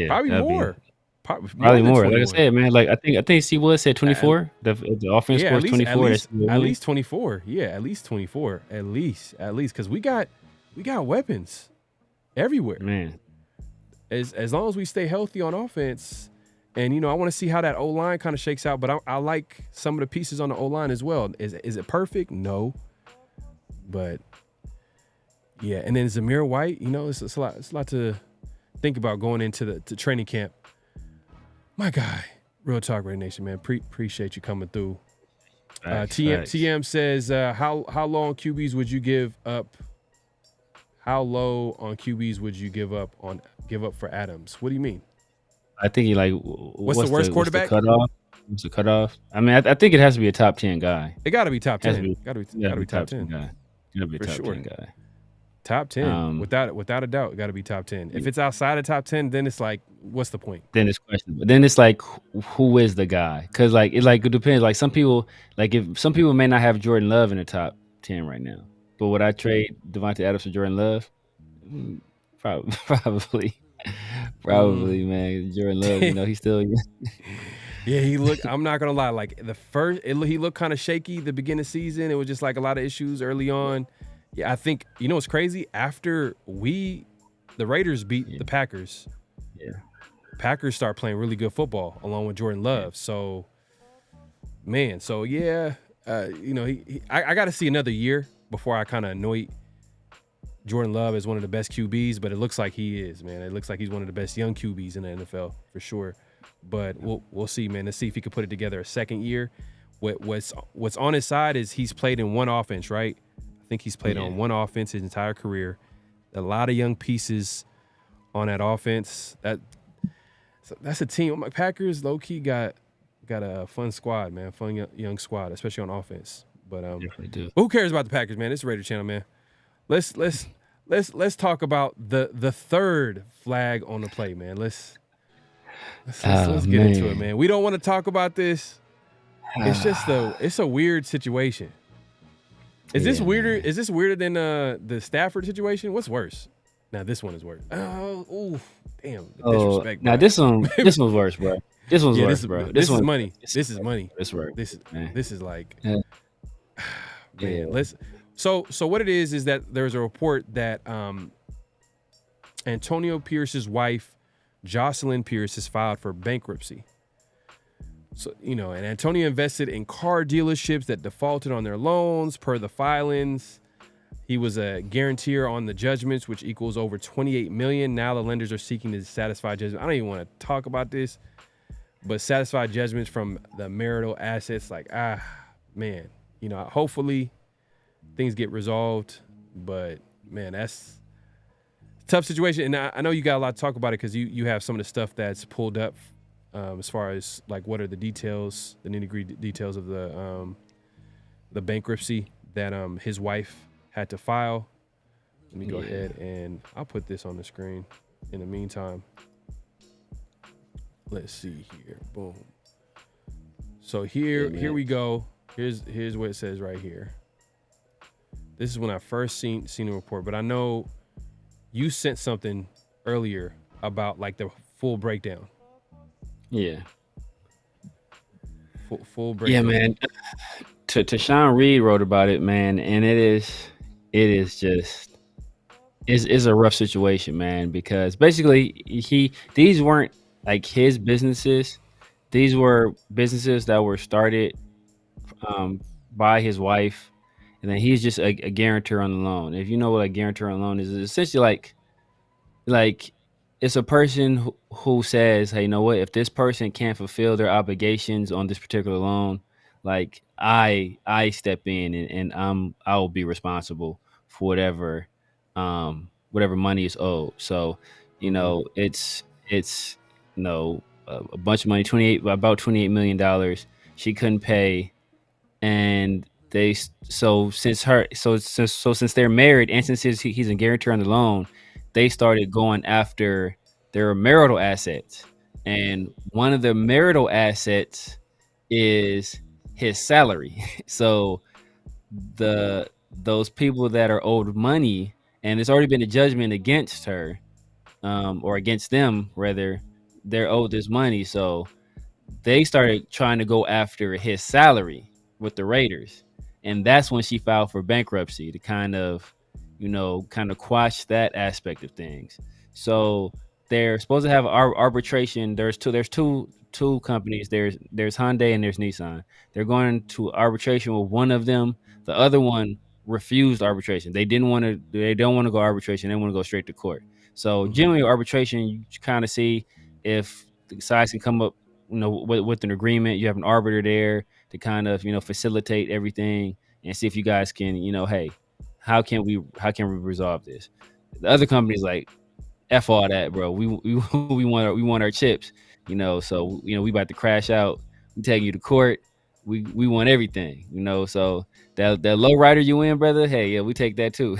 Probably more. Probably more. Like I said, man, like I think C. Wood said 24. The offense scores 24. At least 24. Yeah, at least 24. At least because we got weapons everywhere. Man. As long as we stay healthy on offense, and I want to see how that O-line kind of shakes out, but I like some of the pieces on the O-line as well. Is it perfect? No. But yeah, and then Zamir White, it's a lot to think about going into the training camp. My guy, Real Talk Raider Nation, man, appreciate you coming through. TM says, how low on QBs would you give up? How low on QBs would you give up for Adams? What do you mean? I think what's the worst quarterback? What's the cutoff? I mean, I think it has to be a top 10 guy. It got to be top 10. Got to be top 10 guy. Got to be a top 10 guy. Top 10, without a doubt, got to be top 10. If it's outside of top 10, then it's like, what's the point? Then it's questionable. Then it's like, who is the guy? Because it depends. Like some people, if some people may not have Jordan Love in the top 10 right now, but would I trade Devontae Adams for Jordan Love? Probably, man. Jordan Love, he's still. Yeah, I'm not gonna lie. Like he looked kind of shaky the beginning of the season. It was just like a lot of issues early on. Yeah, I think what's crazy. After the Raiders beat the Packers, Packers start playing really good football along with Jordan Love. So, man, I got to see another year before I kind of anoint Jordan Love as one of the best QBs. But it looks like he is, man. It looks like he's one of the best young QBs in the NFL for sure. But we'll see, man. Let's see if he can put it together a second year. What's on his side is he's played in one offense, right? I think he's played on one offense his entire career. A lot of young pieces on that offense. That's a team. My Packers low key got a fun squad, man. Fun young squad, especially on offense. But who cares about the Packers, man? It's the Raider Channel, man. Let's talk about the third flag on the play, man. Let's get into it, man. We don't want to talk about this. It's just it's a weird situation. Is this weirder? Man. Is this weirder than the Stafford situation? What's worse? Now this one is worse. Oh, damn. Disrespect. Now this one's worse, bro. This one's worse, bro. This is money. This is money. This work. This is like, man. So what it is that there's a report that Antonio Pierce's wife, Jocelyn Pierce, has filed for bankruptcy. So, and Antonio invested in car dealerships that defaulted on their loans per the filings. He was a guarantor on the judgments, which equals over $28 million. Now the lenders are seeking to satisfy judgment. I don't even want to talk about this, but satisfied judgments from the marital assets, like, man, hopefully things get resolved. But man, that's a tough situation. And I know you got a lot to talk about it because you have some of the stuff that's pulled up as far as like what are the details, the nitty-gritty details of the bankruptcy that his wife had to file. Let me go ahead and I'll put this on the screen. In the meantime, let's see here. Boom. So here we go. Here's what it says right here. This is when I first seen the report, but I know you sent something earlier about like the full breakdown. Yeah. Full breakdown. Yeah, man. Tashawn Reed wrote about it, man, and it is just it's a rough situation, man, because basically these weren't like his businesses. These were businesses that were started by his wife, and then he's just a guarantor on the loan. If you know what a guarantor on the loan is, it's essentially like it's a person who says, hey, you know what, if this person can't fulfill their obligations on this particular loan, like I step in and I'll be responsible for whatever money is owed. So, it's a bunch of money, about $28 million she couldn't pay. And since they're married and since he's a guarantor on the loan, they started going after their marital assets. And one of the marital assets is his salary. So those people that are owed money, and there's already been a judgment against her, or against them rather, they're owed this money. So they started trying to go after his salary with the Raiders. And that's when she filed for bankruptcy to kind of quash that aspect of things. So they're supposed to have arbitration. There's two companies. There's Hyundai and there's Nissan. They're going to arbitration with one of them. The other one refused arbitration. They don't want to go arbitration. They want to go straight to court. So generally arbitration, you kind of see if the sides can come up, with an agreement. You have an arbiter there to kind of, facilitate everything and see if you guys can, hey, how can we resolve this? The other company's like, F all that, bro. We want our chips, so we about to crash out. We taking you to court. We want everything, so that low rider you in, brother, hey, yeah, we take that too.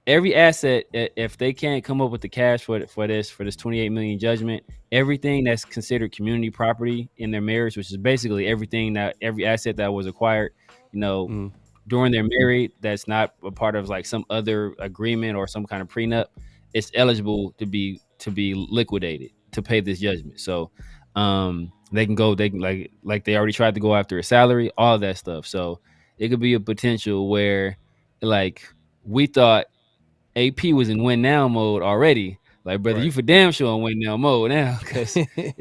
Every asset, if they can't come up with the cash for this $28 million judgment, everything that's considered community property in their marriage, which is basically every asset that was acquired, during their marriage, that's not a part of like some other agreement or some kind of prenup, it's eligible to be liquidated to pay this judgment. So they can like they already tried to go after a salary, all of that stuff. So it could be a potential where like we thought AP was in win now mode already. Like, brother, you for damn sure in win now mode now. Because I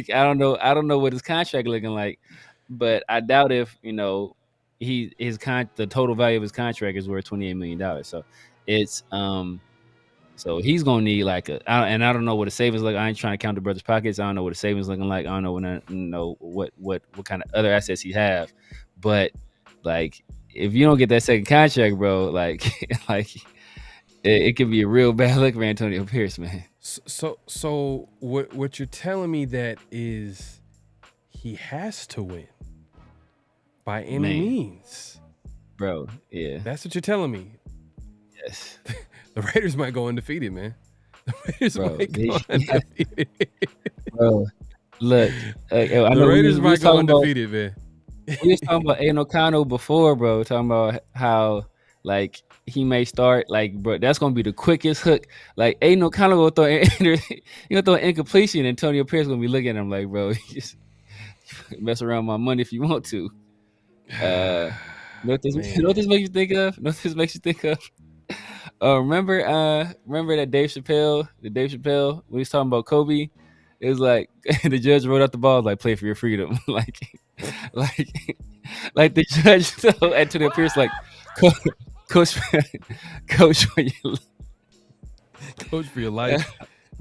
don't know what his contract looking like, but I doubt if the total value of his contract is worth $28 million. So it's so he's gonna need like I don't know what a savings like. I ain't trying to count the brother's pockets. I don't know what a savings looking like. I don't know what kind of other assets he have, but like, if you don't get that second contract, bro, like it could be a real bad look for Antonio Pierce, man. So what you're telling me that is he has to win by any means, bro. Yeah, that's what you're telling me. Yes, the Raiders might go undefeated, man. The Raiders might go undefeated, bro. Look, I know the Raiders might go undefeated, man. We was talking about Aidan O'Connell before, bro. Talking about how like he may start, like, bro, that's gonna be the quickest hook. Like Aidan O'Connell will throw an incompletion, and Antonio Pierce gonna be looking at him like, bro, you just mess around with my money if you want to. What this makes you think of? Remember that Dave Chappelle when he was talking about Kobe? It was like the judge wrote out the ball like, play for your freedom. like the judge told Antonio Pierce like, coach for your life.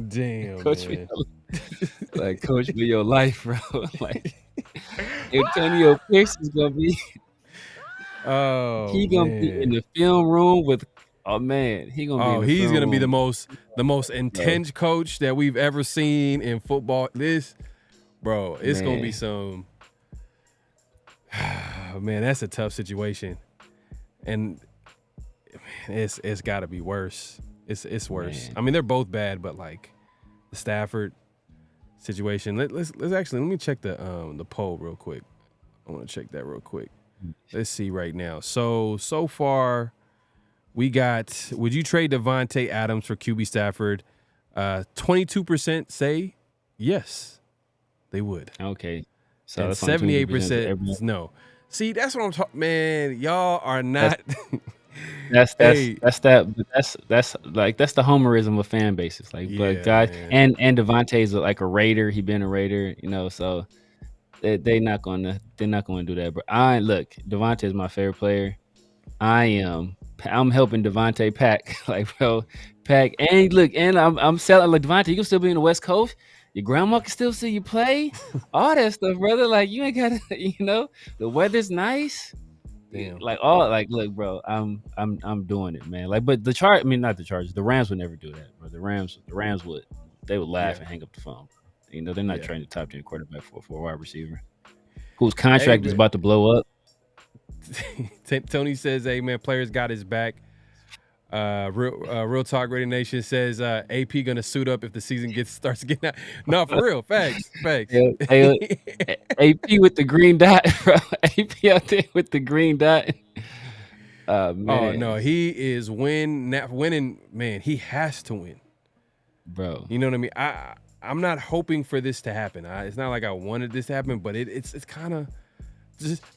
Damn, coach man. like coach for your life, bro. Like Antonio Pierce is gonna be. Oh He gonna be in man. the film room with. Oh man, he gonna be in Oh, the he's film gonna be room. the most intense coach that we've ever seen in football. It's gonna be Man. some. Man, that's a tough situation, and man, it's got to be worse. It's worse. Man. I mean, they're both bad, but like the Stafford situation. Let's actually let me check the poll real quick. I want to check that real quick. Let's see right now. So far, we got. Would you trade Devontae Adams for QB Stafford? 22% say yes, they would. Okay. So And that's only 78% no. See, that's what I'm talking. Man, y'all are not. That's Hey. that's the homerism of fan bases. Like, Yeah, but guys, man. and Devontae's like a Raider. He been a Raider, so they're not gonna do that. But look, Devontae is my favorite player. I'm helping Devontae pack, like, bro, pack. And look, and I'm selling like Devontae. You can still be in the West Coast. Your grandma can still see you play. All that stuff, brother. Like, you ain't gotta, the weather's nice. Damn. Like, look, bro, I'm doing it, man. Like, but not the Chargers. The Rams would never do that, bro. The Rams they would laugh and hang up the phone. They're not trading the top 10 quarterback for a wide receiver whose contract is about to blow up. Tony says, "Hey man, players got his back." Real Talk Radio Nation says AP gonna suit up if the season starts getting out. No, for real, facts. Hey, AP with the green dot, bro. AP out there with the green dot. Man. Oh no, he is winning. Man, he has to win, bro. You know what I mean? I'm not hoping for this to happen. It's not like I wanted this to happen, but it's kind of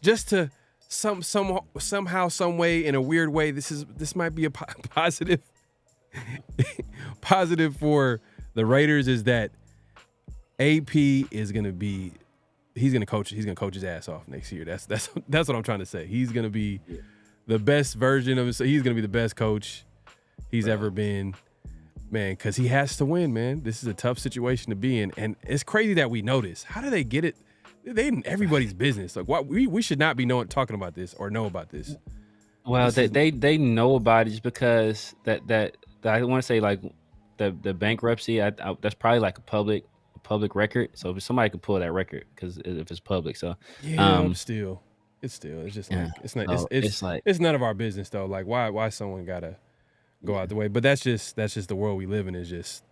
just to somehow, some way, in a weird way. This might be a positive for the Raiders, is that AP is gonna be. He's gonna coach his ass off next year. That's what I'm trying to say. He's gonna be the best version of himself. He's gonna be the best coach he's ever been. Man, because he has to win, man. This is a tough situation to be in. And it's crazy that we know this. How do they get it? They in everybody's business. Like, why we should not be talking about this or know about this. Well, they know about it just because that I want to say, like, the bankruptcy. That's probably like a public record. So if somebody could pull that record, because if it's public, so yeah, it's just like it's none of our business though. Like, why someone gotta go out the way? But that's just the world we live in. Is just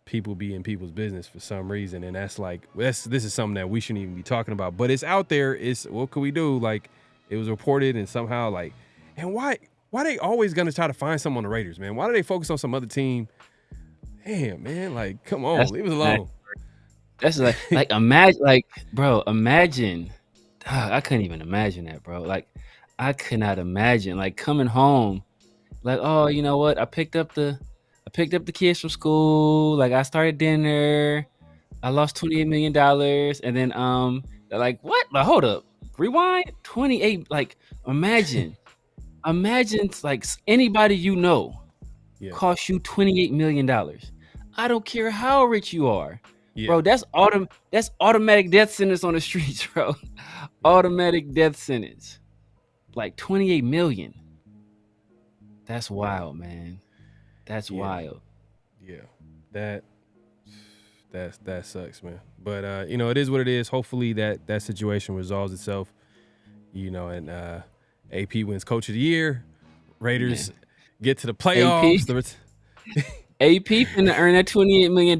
people be in people's business for some reason, and that's this is something that we shouldn't even be talking about. But it's out there. It's what can we do? Like, it was reported, and somehow and why they always gonna try to find someone on the Raiders, man? Why do they focus on some other team? Damn, man, like, come on, leave us alone. That's like imagine, like, bro, imagine. I couldn't even imagine that, bro. Like, I could not imagine, like, coming home. Like, oh, you know what? I picked up the kids from school. Like, I started dinner. I lost $28 million. And then they're like, what? Like, hold up. Rewind. 28. Like, imagine like anybody cost you $28 million. I don't care how rich you are. Yeah. Bro, that's automatic death sentence on the streets, bro. Automatic death sentence. Like, $28 million. That's wild, man. That's wild. Yeah. That sucks, man. But it is what it is. Hopefully that situation resolves itself. And AP wins Coach of the Year. Raiders get to the playoffs. AP finna earn that $28 million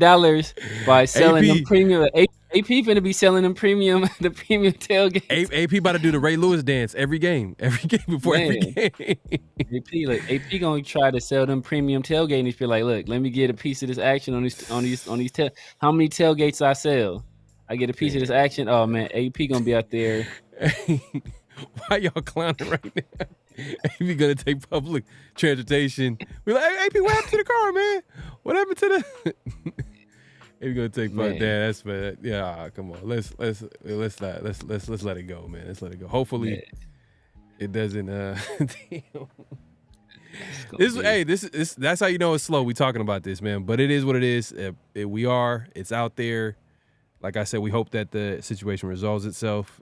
by selling them premium. AP finna be selling them premium, the premium tailgate. AP about to do the Ray Lewis dance every game before every game. AP gonna try to sell them premium tailgate, and he's be like, look, let me get a piece of this action on these how many tailgates I sell? I get a piece of this action. Oh man, AP gonna be out there. Why y'all clowning right now? AP gonna take public transportation. We're like, hey, AP, what happened to the car, man? What happened to the? AP gonna take public. That's bad. Yeah, come on. Let's let it go, man. Let's let it go. Hopefully, it doesn't. That's how you know it's slow. We talking about this, man. But it is what it is. It's out there. like I said, we hope that the situation resolves itself.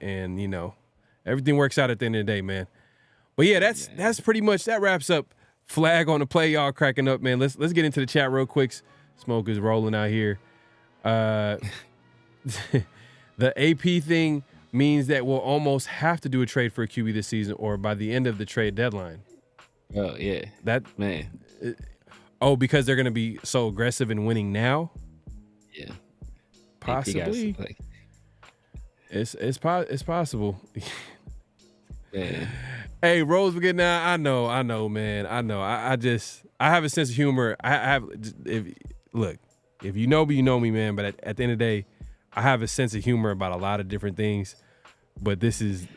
And everything works out at the end of the day, man. But yeah, that's pretty much that wraps up flag on the play. Y'all cracking up, man. Let's get into the chat real quick. Smoke is rolling out here. The AP thing means that we'll almost have to do a trade for a QB this season, or by the end of the trade deadline. Oh yeah, that man. Because they're gonna be so aggressive in winning now. Yeah, possibly. It's possible. Yeah. Hey, Rose, we're getting out. I know, man. I know. I have a sense of humor. If you know me, you know me, man. But at the end of the day, I have a sense of humor about a lot of different things. But this is,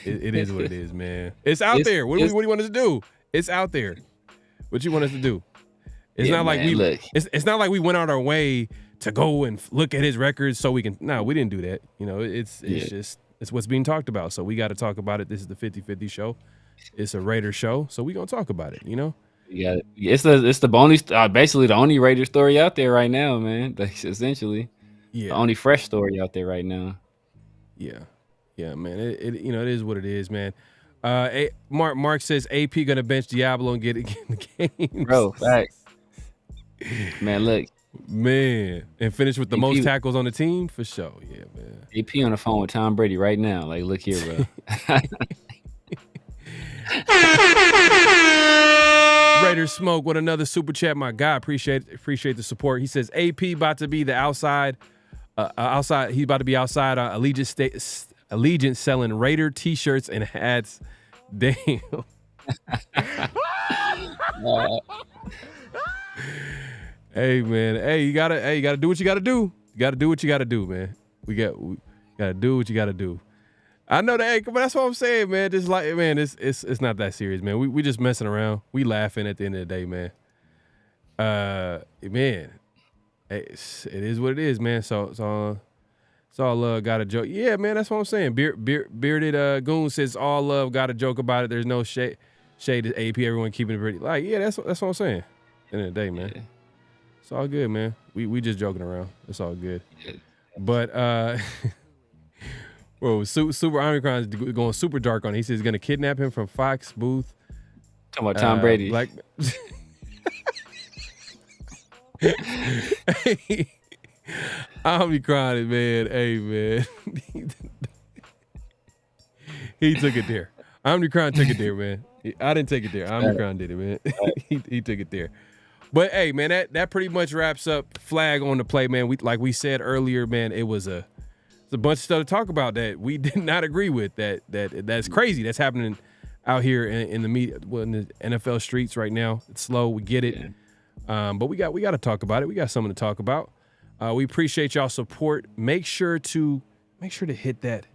it is what it is, man. It's out there. What do you want us to do? It's out there. What you want us to do? It's not like it's not like we went out our way to go and look at his records so we can. No, we didn't do that. It's just. It's what's being talked about, so we got to talk about it. This is the 50-50 show. It's a Raider show, so we gonna talk about it. Yeah, it's the only basically the only Raider story out there right now, man. That's essentially the only fresh story out there right now. Yeah, man. It is what it is, man. Mark says AP gonna bench Diablo and get in the game. Bro, facts. Man, look. Man, and finish with the most tackles on the team for sure. Yeah, man. AP on the phone with Tom Brady right now. Like, look here, bro. Raider Smoke with another super chat. My guy, appreciate the support. He says AP about to be the outside. He's about to be outside Allegiant selling Raider T-shirts and hats. Damn. Hey man, you gotta do what you gotta do. You gotta do what you gotta do, man. We gotta do what you gotta do. I know that, but that's what I'm saying, man. Just like, man, it's not that serious, man. We just messing around. We laughing at the end of the day, man. Man, it is what it is, man. So it's all love, got a joke. Yeah, man, that's what I'm saying. Bearded Goon says all love, got a joke about it. There's no shade to AP. Everyone keeping it pretty. Like, yeah, that's what I'm saying. At the end of the day, man. Yeah. It's all good, man. We just joking around. It's all good. But bro, Super Omicron is going super dark on it. He says he's gonna kidnap him from Fox Booth. Talking about Tom Brady. Hey, Omicron, man. Hey, man. He took it there. Omicron took it there, man. I didn't take it there. Omicron did it, man. He took it there. But hey, man, that pretty much wraps up flag on the play, man. Like we said earlier, man, it's a bunch of stuff to talk about that we did not agree with. That's crazy. That's happening out here in the media, in the NFL streets right now. It's slow. We get it, but we got to talk about it. We got something to talk about. We appreciate y'all support. Make sure to hit that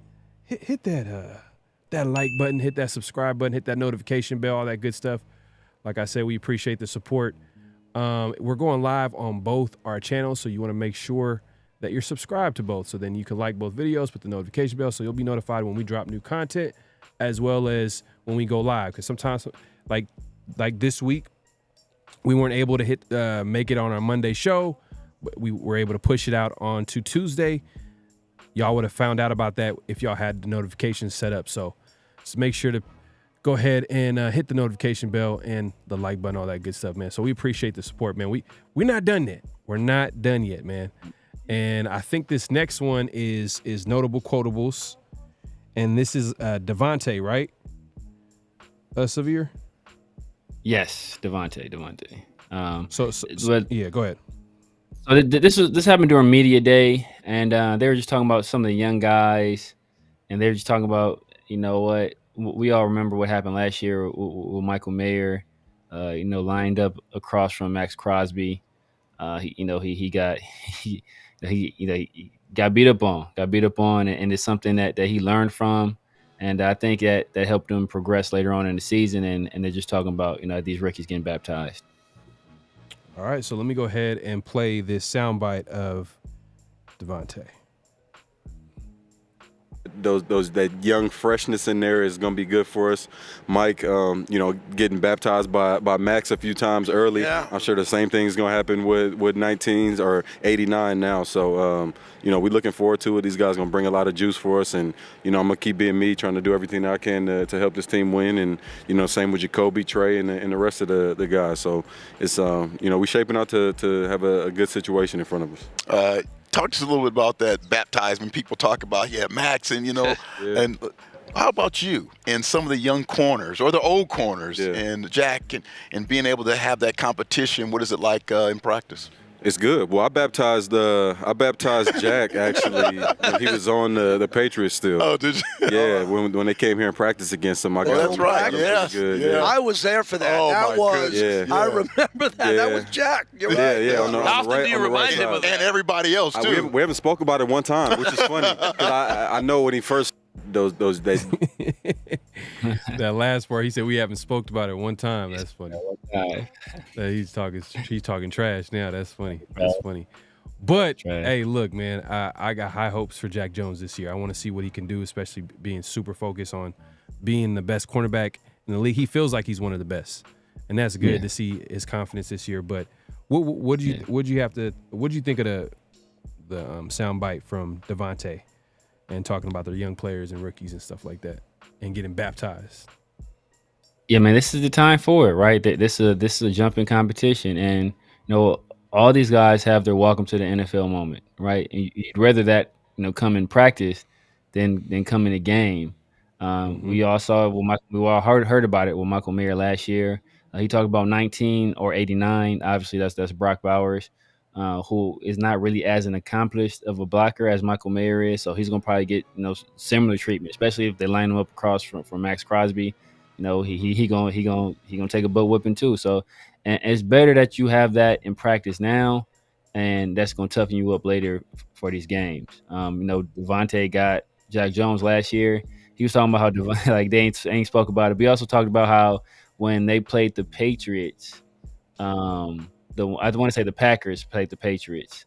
like button, hit that subscribe button, hit that notification bell, all that good stuff. Like I said, we appreciate the support. We're going live on both our channels, so you want to make sure that you're subscribed to both, so then you can like both videos, put the notification bell, so you'll be notified when we drop new content, as well as when we go live. Because sometimes, like this week, we weren't able to make it on our Monday show, but we were able to push it out on to Tuesday. Y'all would have found out about that if y'all had the notifications set up. So just make sure to go ahead and hit the notification bell and the like button, all that good stuff, man. So we appreciate the support, man. We're not done yet. We're not done yet, man. And I think this next one is notable quotables, and this is Devontae, right? Severe. Yes, Devontae. Yeah, go ahead. So this happened during media day, and they were just talking about some of the young guys, and they were just talking about, you know what, we all remember what happened last year with Michael Mayer, lined up across from Max Crosby. He got beat up on, and it's something that he learned from, and I think that helped him progress later on in the season. And they're just talking about these rookies getting baptized. All right, so let me go ahead and play this soundbite of Devontae. that young freshness in there is going to be good for us. Mike, getting baptized by Max a few times early. Yeah. I'm sure the same thing is going to happen with 19s or 89 now. So, we're looking forward to it. These guys are going to bring a lot of juice for us. And, I'm going to keep being me, trying to do everything that I can to help this team win. And, same with Jacoby, Trey, and the rest of the guys. So it's, we're shaping out to have a good situation in front of us. Talk to us a little bit about that baptizement. People talk about, Max, and, Yeah. and how about you and some of the young corners or the old corners and Jack and being able to have that competition? What is it like in practice? It's good. Well, I baptized Jack actually when he was on the Patriots still. Oh, did you? Yeah, when they came here and practiced against him, I got that's him. right. Got him Yes. pretty good. Yeah. Yeah. I was there for that. Oh, that my was. goodness. Yeah. I remember that. Yeah. That was Jack. You're right. Yeah, on the Often right, do you on the right remind him side. of that? And everybody else too. We haven't spoke about it one time, which is funny because I know when he first those days. That last part, he said we haven't spoke about it one time. That's funny. He's talking trash now. That's funny. That's funny. But hey, look, man, I got high hopes for Jack Jones this year. I want to see what he can do, especially being super focused on being the best cornerback in the league. He feels like he's one of the best, and that's good to see his confidence this year. But what do you think of the sound bite from Devontae and talking about the young players and rookies and stuff like that and getting baptized? Yeah, man, this is the time for it, right? This is a jumping competition, and all these guys have their welcome to the NFL moment, right? And you'd rather that come in practice than come in a game. We all saw it. We all heard about it with Michael Mayer last year. He talked about 19 or 89. Obviously, that's Brock Bowers, who is not really as an accomplished of a blocker as Michael Mayer is. So he's gonna probably get similar treatment, especially if they line him up across from Max Crosby. He gonna take a butt whipping too. So, and it's better that you have that in practice now, and that's gonna toughen you up later for these games. Devontae got Jack Jones last year. He was talking about how they ain't spoke about it. But he also talked about how when they played the Patriots, I want to say the Packers played the Patriots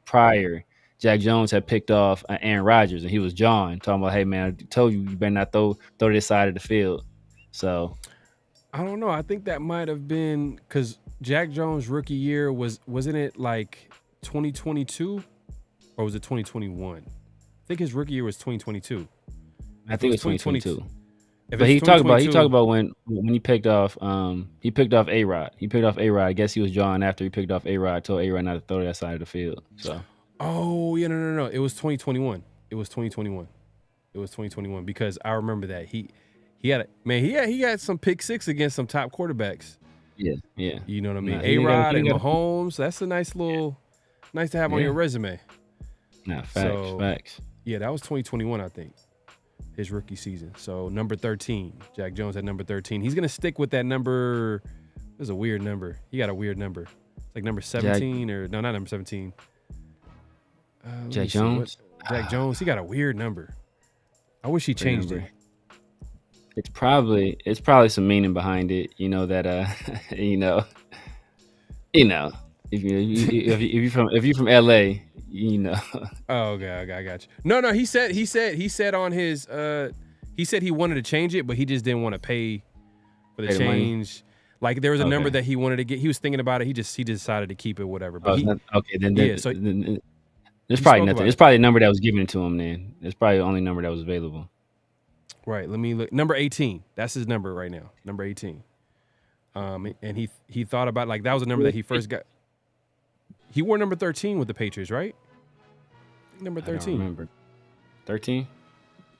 prior. Jack Jones had picked off Aaron Rodgers, and he was John talking about, "Hey man, I told you better not throw this side of the field." So I don't know. I think that might have been because Jack Jones' rookie year wasn't it like 2022 or was it 2021? I think his rookie year was 2022. I think it was 2022. But he talked about when he picked off A-Rod. He picked off A-Rod. I guess he was John after he picked off A-Rod. Told A-Rod not to throw that side of the field. So. Oh yeah, no. It was 2021. It was 2021 because I remember that he had some pick six against some top quarterbacks. Yeah. You know what I mean? Nah, A-Rod and Mahomes. That's a nice to have on your resume. Nah, facts. Yeah, that was 2021, I think, his rookie season. So number 13, Jack Jones at number 13. He's gonna stick with that number. There's a weird number. He got a weird number. It's like number 17 not number 17. Jack Jones. Jack Jones. He got a weird number. I wish he changed it. It's probably some meaning behind it. If you're from LA, Oh, okay, I got you. No. He said on his he said he wanted to change it, but he just didn't want to pay for the change. Like there was a number that he wanted to get. He was thinking about it. He decided to keep it, whatever. But then there's probably nothing. It's probably a number that was given to him. Then it's probably the only number that was available. Right. Let me look. Number 18. That's his number right now. Number 18. And he thought about that was a number that he first got. He wore number 13 with the Patriots, right? Number 13. I don't remember. 13?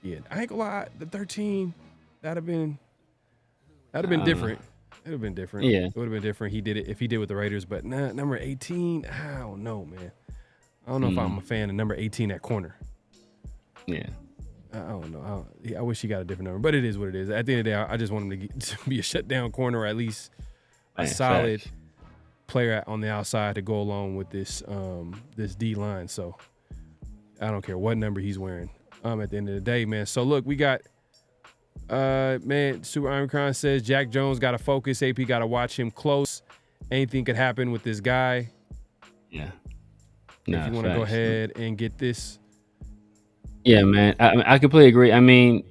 Yeah, I ain't gonna lie. The 13, that'd have been different. It would have been different. Yeah. It would have been different. He did it if he did with the Raiders, but number 18, I don't know, man. I don't know if I'm a fan of number 18 at corner. Yeah. I don't know. I wish he got a different number, but it is what it is. At the end of the day, I just want him to be a shutdown corner, or at least a solid player on the outside to go along with this this D line. So I don't care what number he's wearing. At the end of the day, man. So look, we got Super Omicron says Jack Jones got to focus. AP got to watch him close. Anything could happen with this guy. Yeah. If you want to go ahead and get this Yeah, man. I completely agree. I mean,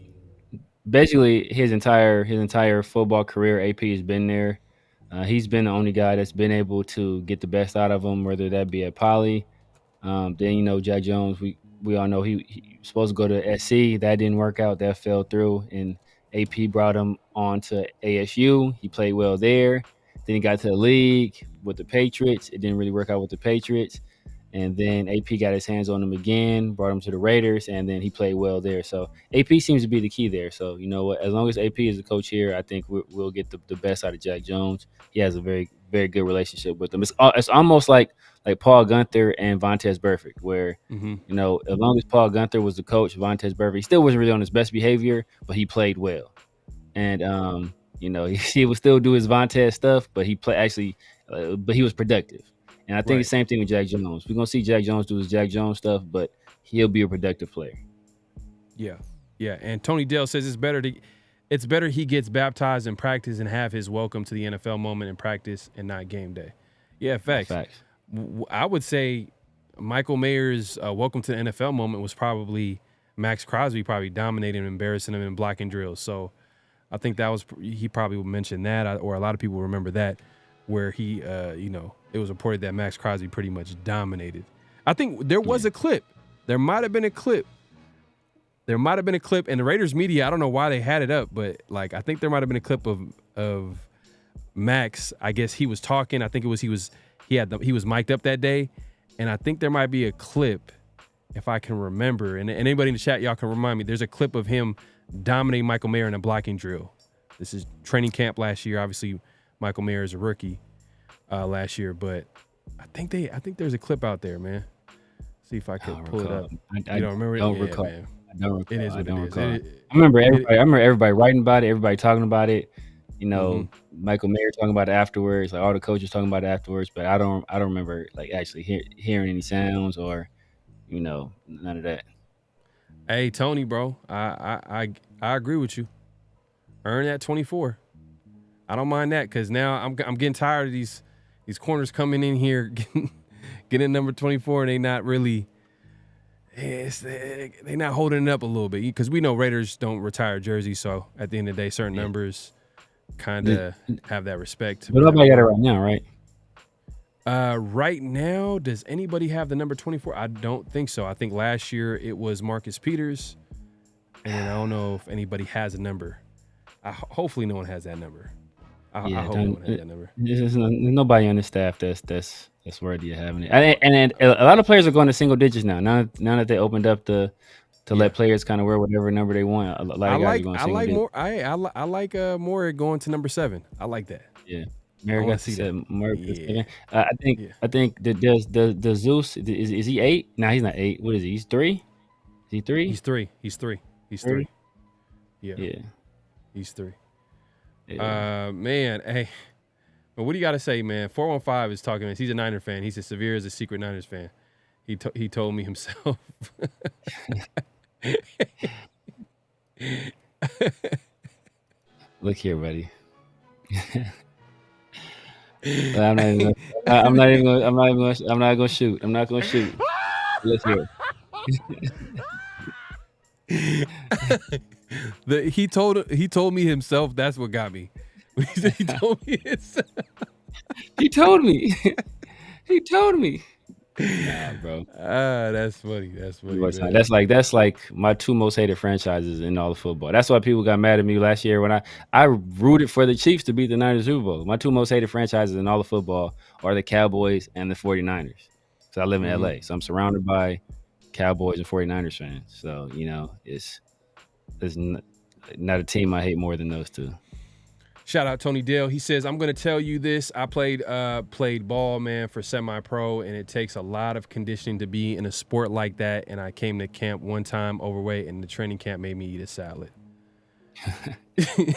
basically his entire football career, AP has been there. He's been the only guy that's been able to get the best out of him, whether that be at Poly. Then Jack Jones. We all know he was supposed to go to SC. That didn't work out. That fell through. And AP brought him on to ASU. He played well there. Then he got to the league with the Patriots. It didn't really work out with the Patriots. And then AP got his hands on him again, brought him to the Raiders, and then he played well there. So AP seems to be the key there. So you know what? As long as AP is the coach here, I think we'll get the best out of Jack Jones. He has a very, very good relationship with them. It's almost like Paul Gunther and Vontaze Burfict, where as long as Paul Gunther was the coach, Vontaze Burfict he still wasn't really on his best behavior, but he played well. And he would still do his Vontaze stuff, but but he was productive. And I think the same thing with Jack Jones. We're gonna see Jack Jones do his Jack Jones stuff, but he'll be a productive player. Yeah. And Tony Dale says it's better he gets baptized in practice and have his welcome to the NFL moment in practice and not game day. Yeah, facts. I would say Michael Mayer's welcome to the NFL moment was probably Max Crosby probably dominating and embarrassing him in blocking drills. So I think he probably would mention that, or a lot of people remember that, where he, it was reported that Max Crosby pretty much dominated. I think there was a clip. There might have been a clip. And the Raiders media, I don't know why they had it up, but I think there might have been a clip of Max. I guess he was talking. I think it was he was mic'd up that day, and I think there might be a clip, if I can remember. And anybody in the chat, y'all can remind me. There's a clip of him dominating Michael Mayer in a blocking drill. This is training camp last year. Obviously, Michael Mayer is a rookie last year, but I think there's a clip out there, man. See if I can pull it up. I don't remember. Man. I don't recall. It is what it is. I remember everybody writing about it, everybody talking about it. Michael Mayer talking about it afterwards, all the coaches talking about it afterwards. But I don't remember actually hearing any sounds or none of that. Hey Tony, bro, I agree with you. Earn that 24. I don't mind that, because now I'm getting tired of these corners coming in here getting number 24, and they not really. They're not holding it up a little bit, because we know Raiders don't retire jerseys, so at the end of the day, certain numbers kind of have that respect. But nobody got it right now, right? Right now, does anybody have the number 24? I don't think so. I think last year it was Marcus Peters, and I don't know if anybody has a number. Hopefully, no one has that number. I hope no one has that number. There's nobody on the staff that's worthy of having it. And a lot of players are going to single digits now. Now that they opened up to let players kind of wear whatever number they want. A lot of guys are going single digits. More. I like more going to number 7. I like that. Yeah. Mary got to say more. Yeah. I think that the Zeus is he 8? No, he's not 8. What is he? He's 3. Is he 3? He's 3. He's 3. Yeah. He's 3. Yeah. Man, hey, but what do you got to say, man? 415 is talking. He's a Niner fan. He said Severe is a secret Niners fan. He told me himself. Look here, buddy. I'm not gonna shoot. Look here. He told me himself. That's what got me. He told me himself. He told me. Nah, bro. That's funny. That's like my 2 most hated franchises in all of football. That's why people got mad at me last year when I rooted for the Chiefs to beat the Niners Super Bowl. My 2 most hated franchises in all of football are the Cowboys and the 49ers. So I live in LA, so I'm surrounded by Cowboys and 49ers fans. So it's not a team I hate more than those 2. Shout out Tony Dale. He says, I'm going to tell you this. I played ball, man, for semi-pro, and it takes a lot of conditioning to be in a sport like that. And I came to camp one time overweight, and the training camp made me eat a salad. They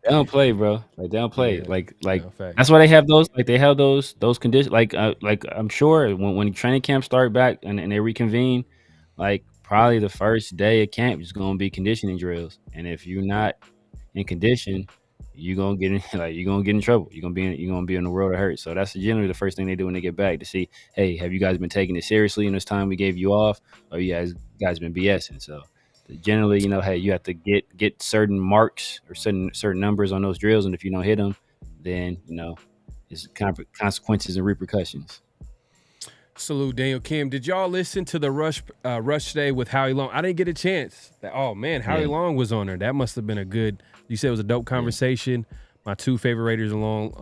don't play, bro. They don't play. That's why they have those. They have those conditions. I'm sure when training camp start back and they reconvene, probably the first day of camp is going to be conditioning drills. And if you're not in condition, you're gonna get in trouble. You're gonna be in the world of hurt. So that's generally the first thing they do when they get back to see, hey, have you guys been taking it seriously in this time we gave you off, or you guys been BSing? So generally, hey, you have to get certain marks or certain numbers on those drills, and if you don't hit them, then it's consequences and repercussions. Salute, Daniel Kim. Did y'all listen to the rush today with Howie Long? I didn't get a chance. Oh man, Howie Long was on there. That must have been a good. You said it was a dope conversation. Yeah. My two favorite Raiders in Long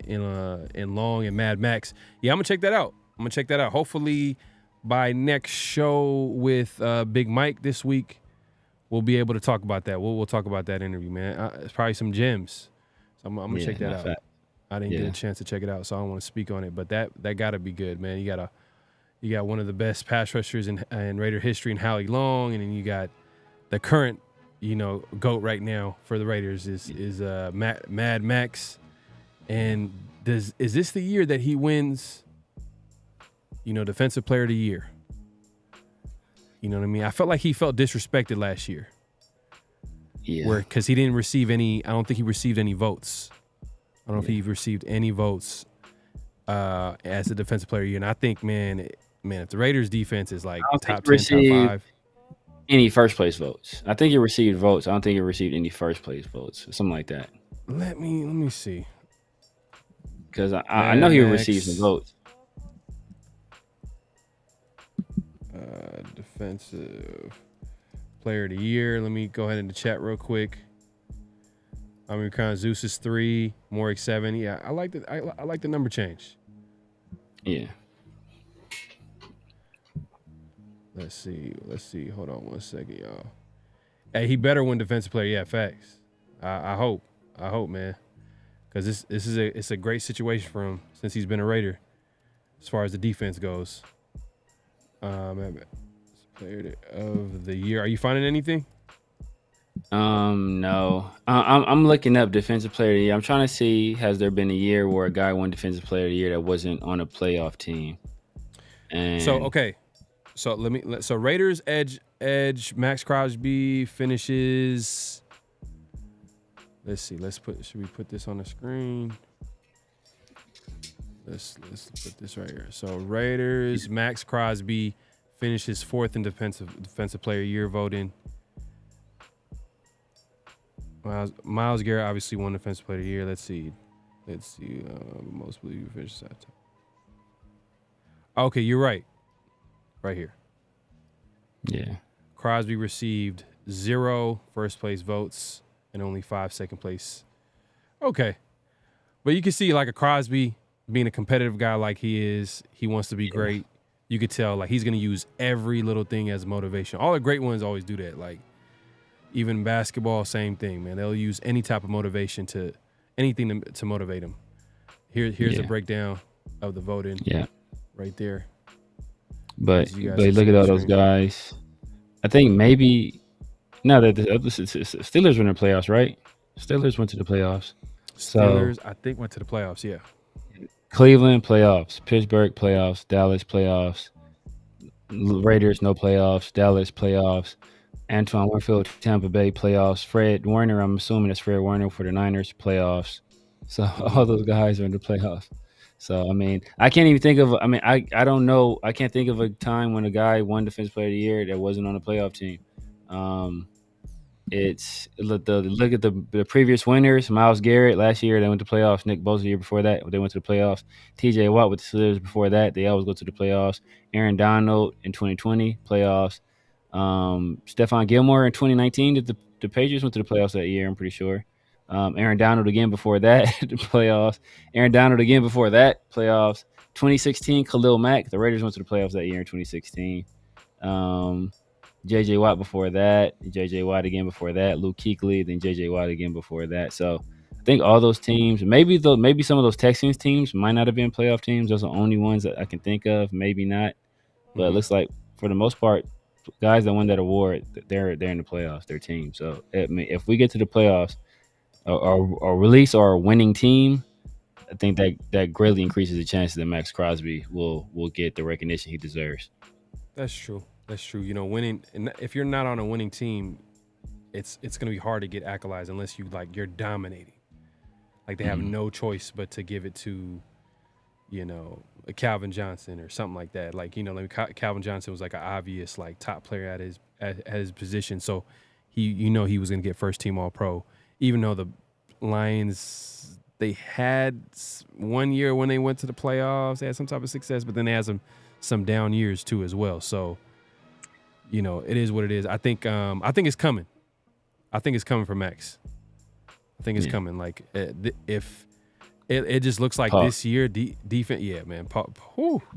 and Mad Max. Yeah, I'm gonna check that out. Hopefully by next show with Big Mike this week, we'll be able to talk about that. We'll talk about that interview, man. It's probably some gems. So I'm gonna check that out. Fact. I didn't get a chance to check it out, so I don't want to speak on it. But that got to be good, man. You got one of the best pass rushers in Raider history in Howie Long, and then you got the current, GOAT right now for the Raiders is Mad Max. And is this the year that he wins, Defensive Player of the Year? You know what I mean? I felt like he felt disrespected last year. Yeah. Because he didn't receive any. I don't think he received any votes. I don't know if he received any votes as a Defensive Player of the Year. And I think, man, if the Raiders defense is like top 10, top 5. Any first place votes. I think he received votes. I don't think he received any first place votes or something like that. Let me see. Because I know he received some votes. Defensive Player of the Year. Let me go ahead in the chat real quick. Amir Khan, Zeus is 3, Morik 7. Yeah, I like the number change. Yeah. Let's see. Hold on one second, y'all. Hey, he better win Defensive Player. Yeah, facts. I hope, man, because it's a great situation for him since he's been a Raider, as far as the defense goes. Player of the Year. Are you finding anything? No. I'm looking up Defensive Player of the Year. I'm trying to see, has there been a year where a guy won Defensive Player of the Year that wasn't on a playoff team? And So Raiders edge Max Crosby finishes. Let's see. Should we put this on the screen? Let's put this right here. So Raiders Max Crosby finishes 4th in defensive player of the year voting. Myles Garrett obviously won defensive player of the year. Let's see. Most believable finishes that time. Okay, you're right. Right here. Yeah. Crosby received 0 first place votes and only 5 second place. Okay. But you can see like a Crosby being a competitive guy like he is, he wants to be great. You could tell like he's going to use every little thing as motivation. All the great ones always do that. Like even in basketball, same thing, man. They'll use any type of motivation to anything to motivate them. Here's a breakdown of the voting. Yeah. Right there. But look at all those guys. I think maybe now that the Steelers were in the playoffs, right? Steelers went to the playoffs. Steelers, I think, went to the playoffs, yeah. Cleveland, playoffs. Pittsburgh, playoffs. Dallas, playoffs. Raiders, no playoffs. Dallas, playoffs. Antoine Winfield, Tampa Bay, playoffs. Fred Warner, I'm assuming that's Fred Warner for the Niners, playoffs. So all those guys are in the playoffs. So, I mean, I can't even think of – I don't know. I can't think of a time when a guy won Defensive Player of the Year that wasn't on a playoff team. Look at the previous winners. Myles Garrett last year, they went to playoffs. Nick Bosa the year before that, they went to the playoffs. T.J. Watt with the Steelers before that, they always go to the playoffs. Aaron Donald in 2020, playoffs. Stephon Gilmore in 2019, the Patriots went to the playoffs that year, I'm pretty sure. Aaron Donald again before that, the playoffs. Aaron Donald again before that, playoffs. 2016, Khalil Mack. The Raiders went to the playoffs that year in 2016. J.J. Watt before that. J.J. Watt again before that. Luke Kuechly, then J.J. Watt again before that. So I think all those teams, maybe some of those Texans teams might not have been playoff teams. Those are the only ones that I can think of. Maybe not. But it looks like for the most part, guys that won that award, they're in the playoffs, their team. So if we get to the playoffs, or release our winning team, I think that greatly increases the chances that Max Crosby will get the recognition he deserves. That's true. You know, winning, and if you're not on a winning team, it's going to be hard to get accolades unless you're dominating. Like they have no choice but to give it to, you know, a Calvin Johnson or something like that. Like, you know, like Calvin Johnson was like an obvious like top player at his position. So he was going to get first team All Pro, even though the Lions, they had 1 year when they went to the playoffs, they had some type of success, but then they had some down years too as well. So, you know, it is what it is. I think it's coming. I think it's coming for Max. I think it's coming. Like if it just looks like this year defense. Yeah, man.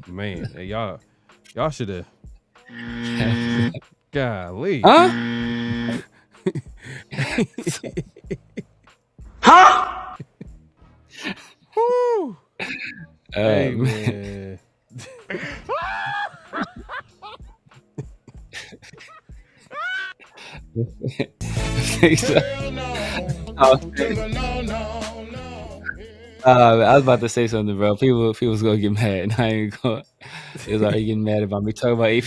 Man, hey, y'all should have. Golly. Huh? Huh? Woo. Hey, man. I was about to say something, bro. People's gonna get mad, and I ain't gonna. It was already getting mad about me talking about AP.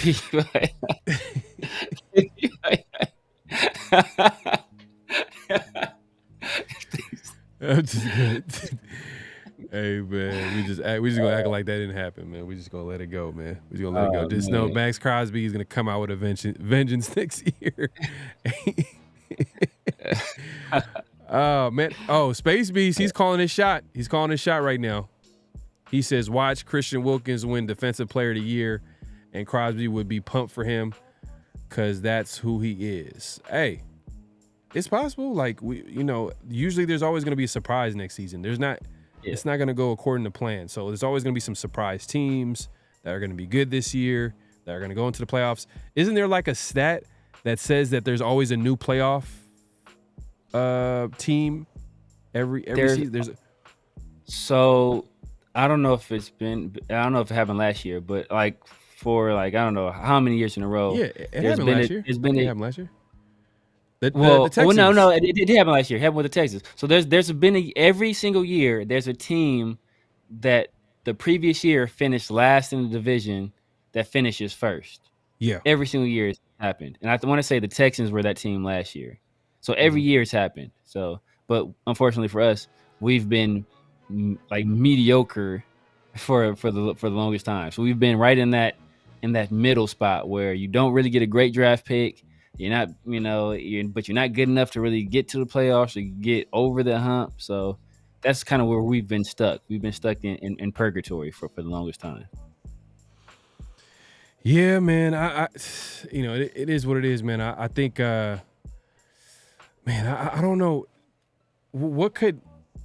I'm just good. Hey man, we just gonna act like that didn't happen, man. We just gonna let it go, man. We just gonna let it go. Just know Max Crosby is gonna come out with a vengeance next year. Oh man. Oh, Space Beast, he's calling his shot. He's calling his shot right now. He says, watch Christian Wilkins win Defensive Player of the Year, and Crosby would be pumped for him because that's who he is. Hey, it's possible. Like usually there's always gonna be a surprise next season. There's not. It's not going to go according to plan. So there's always going to be some surprise teams that are going to be good this year, that are going to go into the playoffs. Isn't there like a stat that says that there's always a new playoff team every season? So I don't know if it happened last year, but like for like I don't know how many years in a row. Yeah, it happened last year. It happened last year. The no, it did happen last year. It happened with the Texans. So there's been every single year there's a team that the previous year finished last in the division that finishes first. Yeah, every single year it's happened, and I want to say the Texans were that team last year. So every year it's happened. So, but unfortunately for us, we've been like mediocre for the longest time. So we've been right in that middle spot where you don't really get a great draft pick. You're not, but you're not good enough to really get to the playoffs or get over the hump. So that's kind of where we've been stuck. We've been stuck in purgatory for the longest time. Yeah, man. It is what it is, man. I think, I don't know what could.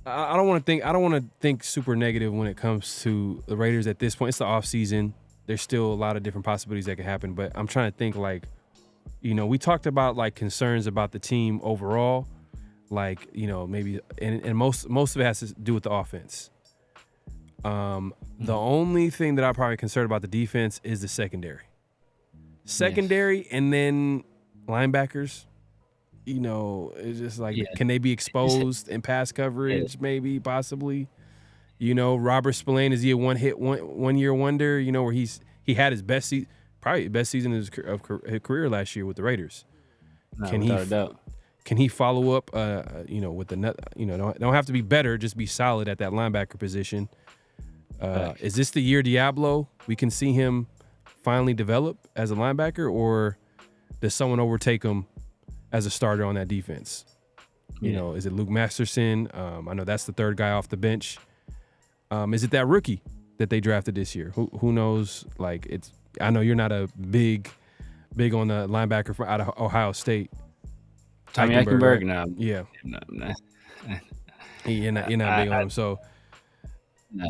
I don't want to think super negative when it comes to the Raiders at this point. It's the off season. There's still a lot of different possibilities that could happen, but I'm trying to think like. We talked about like concerns about the team overall, like, maybe, and most of it has to do with the offense. The only thing that I'm probably concerned about the defense is the secondary. And then linebackers, it's just like, can they be exposed in pass coverage? Maybe, possibly, Robert Spillane, is he a one year wonder, where he had his best season. Probably the best season of his career last year with the Raiders. Can he follow up? With the don't have to be better, just be solid at that linebacker position. Is this the year Diablo? We can see him finally develop as a linebacker, or does someone overtake him as a starter on that defense? Is it Luke Masterson? I know that's the third guy off the bench. Is it that rookie that they drafted this year? Who knows? Like it's. I know you're not a big on the linebacker from out of Ohio State. Tommy Eichenberg, right? no. Yeah. No. You're not big on him. So, no.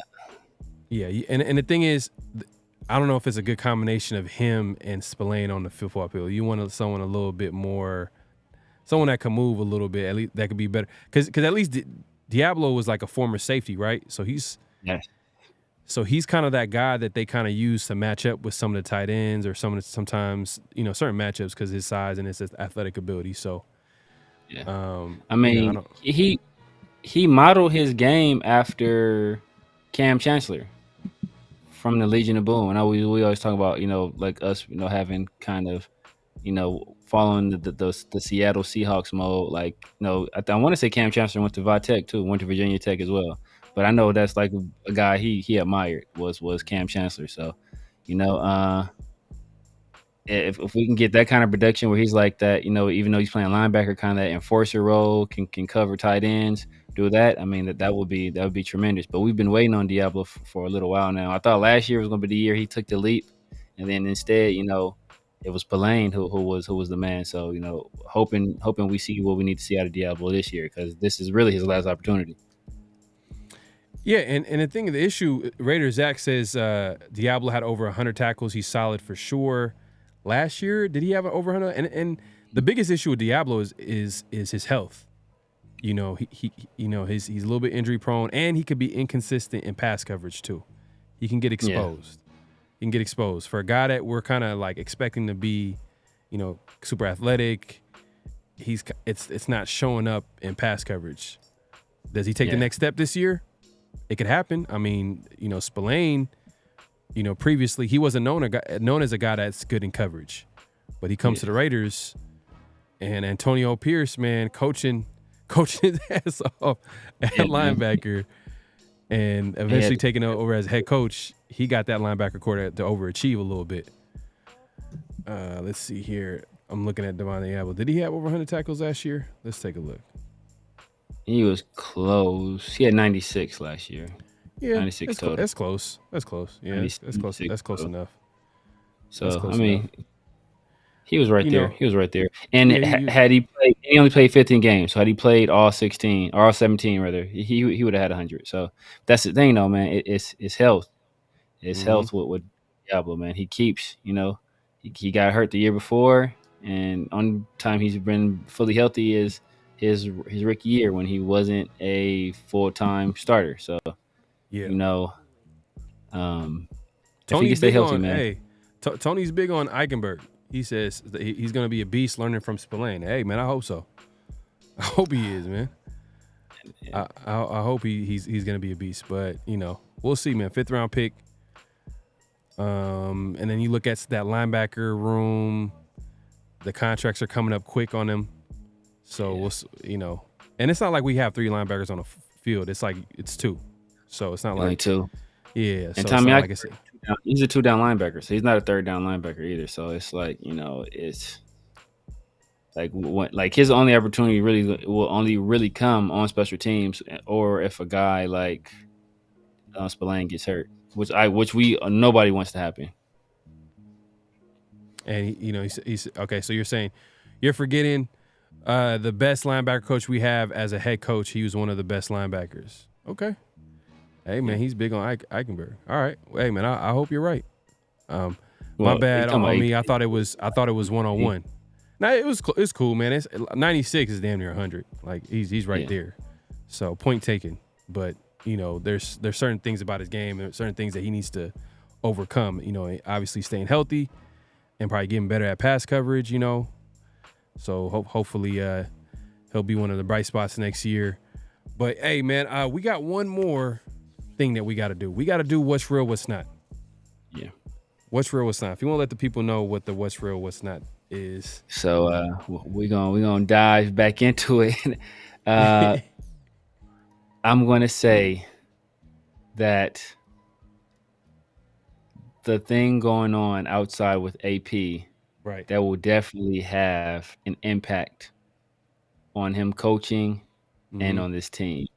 Yeah. And the thing is, I don't know if it's a good combination of him and Spillane on the football field. You want someone a little bit more, someone that can move a little bit, at least that could be better. Because at least Diablo was like a former safety, right? So he's. Yes. So he's kind of that guy that they kind of use to match up with some of the tight ends or sometimes, certain matchups because his size and his athletic ability. So, yeah. He modeled his game after Cam Chancellor from the Legion of Boom. I know we always talk about, like us, having kind of, following the Seattle Seahawks mode. Like, I want to say Cam Chancellor went to Tech too, went to Virginia Tech as well. But I know that's like a guy he admired was Cam Chancellor. So, if we can get that kind of production where he's like that, even though he's playing linebacker, kind of that enforcer role, can cover tight ends, do that. I mean, that would be tremendous. But we've been waiting on Diablo for a little while now. I thought last year was going to be the year he took the leap, and then instead, it was Spillane who was the man. So, hoping we see what we need to see out of Diablo this year, because this is really his last opportunity. Yeah, and the issue, Raider Zach says Diablo had over 100 tackles. He's solid for sure. Last year, did he have over 100? And the biggest issue with Diablo is his health. He's a little bit injury prone, and he could be inconsistent in pass coverage too. He can get exposed. He can get exposed. For a guy that we're kind of like expecting to be, super athletic, it's not showing up in pass coverage. Does he take the next step this year? It could happen. I mean, Spillane, previously he wasn't known as a guy that's good in coverage, but he comes to the Raiders, and Antonio Pierce, man, coaching his ass off at linebacker, and eventually taking over as head coach. He got that linebacker core to overachieve a little bit. Let's see here. I'm looking at Devontae Abel. Did he have over 100 tackles last year? Let's take a look. He was close. He had 96 last year. Yeah, 96 total. That's close. Yeah, that's close. That's close enough. So close enough. He was right there. He was right there. And had he played, he only played 15 games. So had he played all 16 or all 17 rather, he would have had 100. So that's the thing, though, man. It's health. It's health with Diablo, man. He keeps, he got hurt the year before, and on time he's been fully healthy is his rookie year when he wasn't a full-time starter. So, if he can stay healthy, man. Hey, Tony's big on Eichenberg. He says that he's going to be a beast learning from Spillane. Hey, man, I hope so. I hope he is, man. I hope he's going to be a beast. But, we'll see, man. 5th round pick. And then you look at that linebacker room. The contracts are coming up quick on them. So, and it's not like we have 3 linebackers on the field. It's like it's 2. So, it's not like 2. Yeah. And so Tommy, like I said, he's a 2-down linebacker, so he's not a 3rd-down linebacker either. So it's like, it's like his only opportunity really will only really come on special teams, or if a guy like Spillane gets hurt, which nobody wants to happen. And he's okay. So you're saying you're forgetting the best linebacker coach we have as a head coach. He was one of the best linebackers. Okay. Hey, man, he's big on Eichenberg. All right. Hey, man, I hope you're right. My bad on me. I thought it was 101. Nah, it's cool, man. It's 96 is damn near 100. Like he's right there. So point taken. But there's certain things about his game. There's certain things that he needs to overcome. Obviously staying healthy and probably getting better at pass coverage. So hopefully he'll be one of the bright spots next year. But hey, man, we got one more thing that we got to do. We got to do what's real, what's not. Yeah. What's real, what's not. If you want to let the people know what the what's real, what's not is. So we're gonna dive back into it. I'm gonna say that the thing going on outside with AP, right, that will definitely have an impact on him coaching and on this team,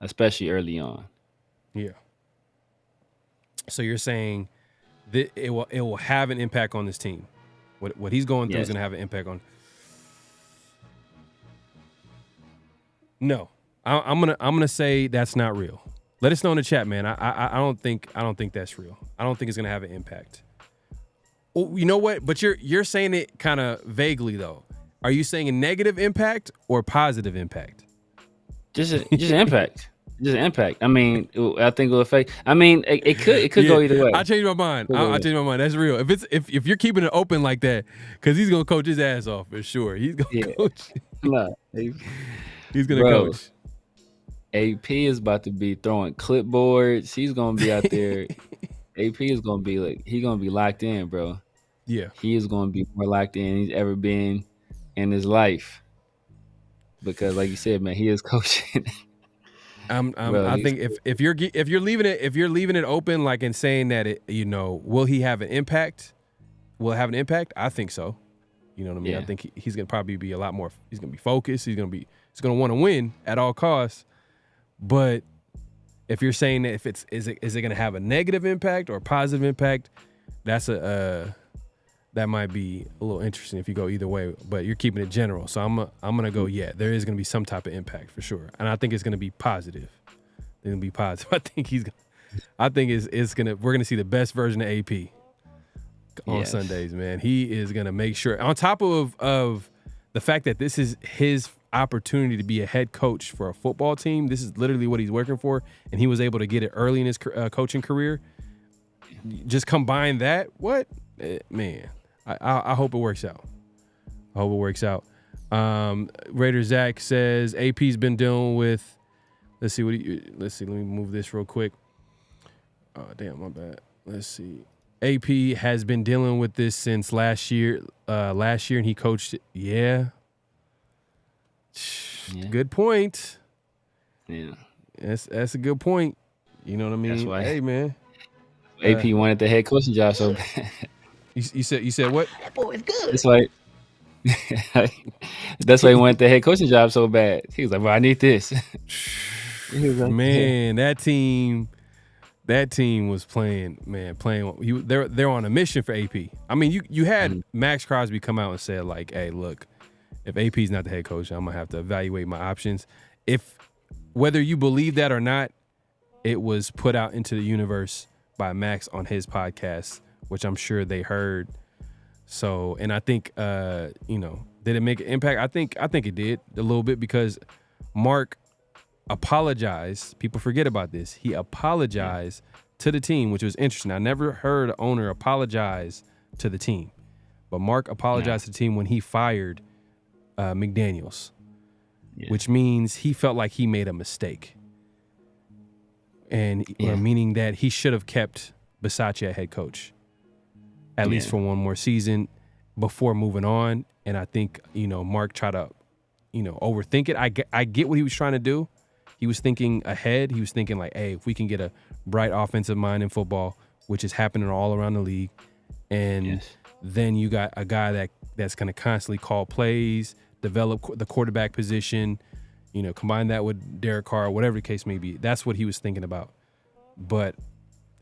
especially early on. Yeah. So you're saying that it will have an impact on this team. What he's going through is going to have an impact on. No, I'm gonna say that's not real. Let us know in the chat, man. I don't think that's real. I don't think it's gonna have an impact. Oh, you know what? But you're saying it kind of vaguely though. Are you saying a negative impact or positive impact? Just an impact. Just an impact. I mean, I think it'll affect. I mean, it could go either way. I changed my mind. I changed my mind. That's real. If you're keeping it open like that, because he's gonna coach his ass off for sure. He's gonna coach. He's gonna coach. AP is about to be throwing clipboards. He's gonna be out there. AP is gonna be he's gonna be locked in, bro. Yeah. he is going to be more locked in than he's ever been in his life. Because, like you said, man, he is coaching. I think if you're leaving it open, like, and saying that will he have an impact? Will it have an impact? I think so. You know what I mean? Yeah. I think he's gonna probably be a lot more. He's gonna be focused. He's gonna want to win at all costs. But if you're saying that is it gonna have a negative impact or a positive impact, that might be a little interesting if you go either way. But you're keeping it general, so I'm gonna go. Yeah, there is gonna be some type of impact for sure, and I think it's gonna be positive. It's gonna be positive. We're gonna see the best version of AP on Sundays, man. He is gonna make sure, on top of the fact that this is his opportunity to be a head coach for a football team. This is literally what he's working for, and he was able to get it early in his coaching career. Just combine that, man. I hope it works out. Raider Zach says AP's been dealing with. Let's see. Let me move this real quick. Oh, damn, my bad. Let's see. AP has been dealing with this since last year. And he coached it. Yeah. Good point. Yeah. That's a good point. You know what I mean? That's why. Hey, man. AP wanted the head coaching job so bad. You said what? That boy is good. That's why he wanted the head coaching job so bad. He was like, "Well, I need this." Man, that team was playing. They're on a mission for AP. I mean, you had Max Crosby come out and say, like, "Hey, look, if AP's not the head coach, I'm gonna have to evaluate my options." Whether you believe that or not, it was put out into the universe by Max on his podcast, which I'm sure they heard. So, and I think, did it make an impact? I think it did a little bit, because Mark apologized. People forget about this. He apologized to the team, which was interesting. I never heard an owner apologize to the team, but Mark apologized to the team when he fired McDaniels, which means he felt like he made a mistake, and meaning that he should have kept Bisaccia head coach at least for one more season before moving on. And I think, Mark tried to, overthink it. I get what he was trying to do. He was thinking ahead. He was thinking like, hey, if we can get a bright offensive mind in football, which is happening all around the league, and then you got a guy that's going to constantly call plays, develop the quarterback position, combine that with Derek Carr, whatever the case may be. That's what he was thinking about. But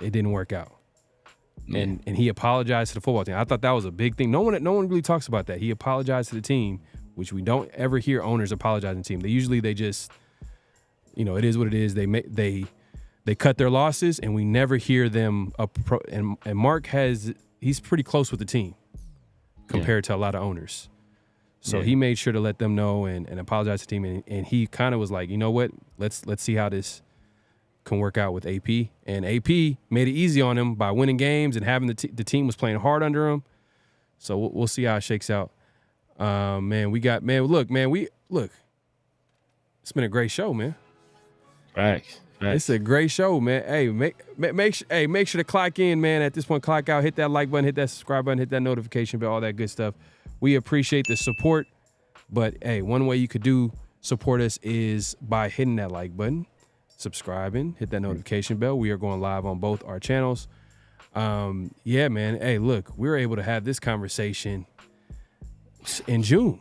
it didn't work out. And he apologized to the football team. I thought that was a big thing. No one really talks about that. He apologized to the team, which we don't ever hear owners apologizing to the team. They just, it is what it is. They cut their losses, and we never hear them. And Mark he's pretty close with the team compared to a lot of owners. So he made sure to let them know and apologize to the team. And he kind of was like, you know what? Let's see how this can work out with AP. And AP made it easy on him by winning games and having the team was playing hard under him. So we'll see how it shakes out. Look. It's been a great show, man. Right. It's a great show, man. Hey, make sure to clock in, man. At this point, clock out, hit that like button, hit that subscribe button, hit that notification bell, all that good stuff. We appreciate the support. But hey, one way you could support us is by hitting that like button, subscribing, hit that notification bell. We are going live on both our channels. Man. Hey, look, we were able to have this conversation in June.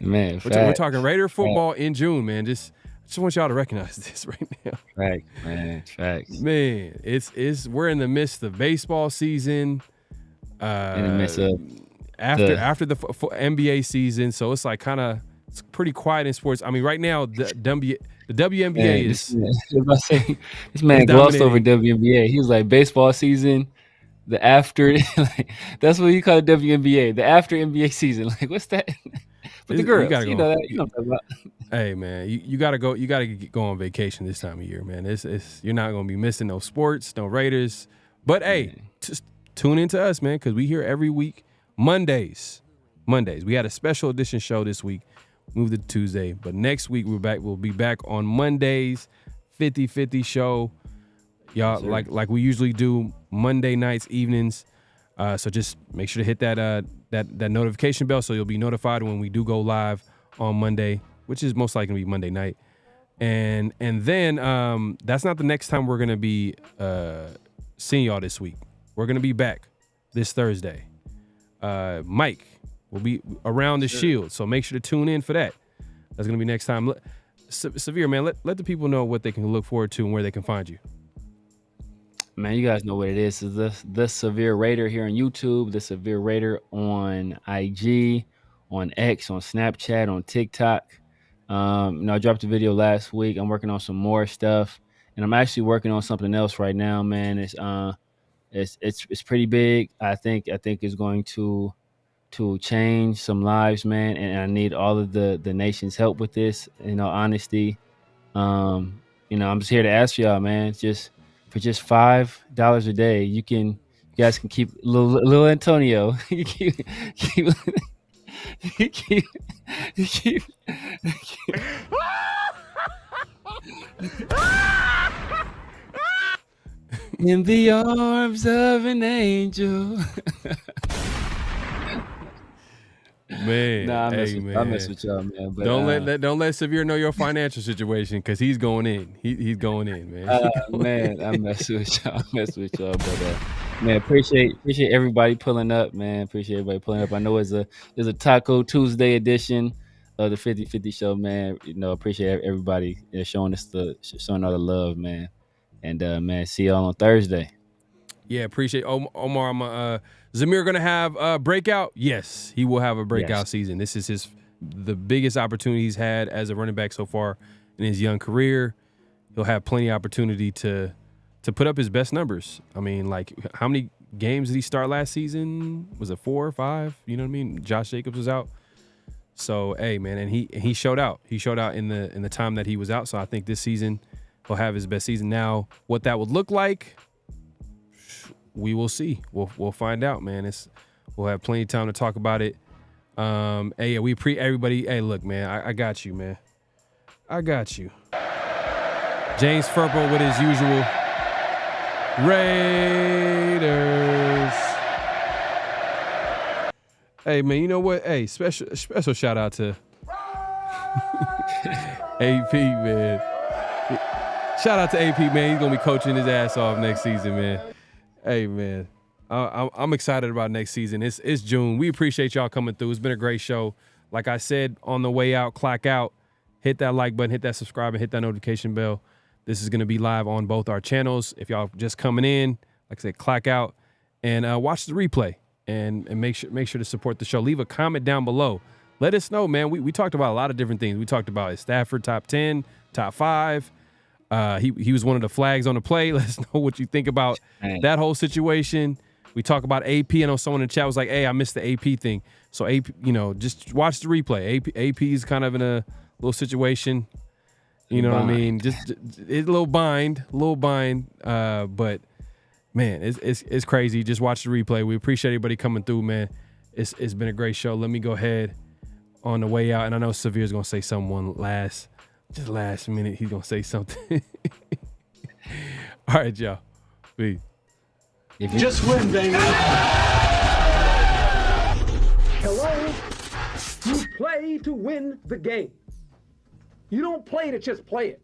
Man, we're talking Raider football in June, man. Just want y'all to recognize this right now. Right, man. Facts. Man, we're in the midst of baseball season. In the midst of after the NBA season, so it's like it's pretty quiet in sports. I mean, right now the WNBA is. This man glossed over WNBA. He was like, baseball season, the after. That's what you call it, WNBA. The after NBA season. Like, what's that? But the girls, you know that. You know what I'm talking about. Hey, man, you gotta go. You gotta go on vacation this time of year, man. You're not gonna be missing no sports, no Raiders. But hey, just tune into us, man, because we here every week. Mondays. We had a special edition show this week. Moved it to Tuesday, but next week we'll be back on Mondays, 50-50 show. Y'all, like we usually do Monday nights, evenings. So just make sure to hit that notification bell so you'll be notified when we do go live on Monday, which is most likely going to be Monday night. And then that's not the next time we're going to be seeing y'all this week. We're going to be back this Thursday. Mike will be around the Shield, so make sure to tune in for that. That's going to be next time. Severe, man, let the people know what they can look forward to and where they can find you. Man, you guys know what it is. It's the Severe Raider here on YouTube, the Severe Raider on IG, on X, on Snapchat, on TikTok. I dropped a video last week. I'm working on some more stuff, and I'm actually working on something else right now, man. It's pretty big. I think it's going to change some lives, man, and I need all of the nation's help with this. In all honesty, I'm just here to ask y'all, man. For just $5 a day, you guys can keep little Antonio. You keep in the arms of an angel. Man, I mess man. with y'all, man. But, don't let Severe know your financial situation because he's going in. He's going in, man. Man, I mess with y'all. But man, appreciate everybody pulling up, man. Appreciate everybody pulling up. I know it's a Taco Tuesday edition of the 50-50 show, man. Appreciate everybody showing all the love, man. And man, see y'all on Thursday. Yeah, appreciate Omar. Zamir going to have a breakout? Yes, he will have a breakout season. This is the biggest opportunity he's had as a running back so far in his young career. He'll have plenty of opportunity to put up his best numbers. I mean, like, how many games did he start last season? Was it 4 or 5? You know what I mean? Josh Jacobs was out. So, hey, man, and he showed out. He showed out in the time that he was out. So I think this season he'll have his best season. Now, what that would look like, we will see. We'll find out, man. We'll have plenty of time to talk about it. Hey, yeah, we everybody. Hey, look, man, I got you, man. I got you. James Furpo with his usual Raiders. Hey, man, you know what? Hey, special shout out to AP, man. Shout out to AP, man. He's gonna be coaching his ass off next season, man. Hey, man, I'm excited about next season. It's June. We appreciate y'all coming through. It's been a great show. Like I said, on the way out, clock out, hit that like button, hit that subscribe, and hit that notification bell. This is going to be live on both our channels. If y'all just coming in, like I said, clock out and watch the replay and make sure to support the show. Leave a comment down below. Let us know, man. We talked about a lot of different things. We talked about Stafford top 10, top 5. He was one of the flags on the play. Let us know what you think about that whole situation. We talk about AP. I know someone in the chat was like, hey, I missed the AP thing. So AP, just watch the replay. AP is kind of in a little situation. You know what I mean? Just it's a little bind. But man, it's crazy. Just watch the replay. We appreciate everybody coming through, man. It's been a great show. Let me go ahead on the way out. And I know Severe's gonna say someone last minute. He's gonna say something. All right, y'all. Peace. Just win, baby. Hello? You play to win the game. You don't play to just play it.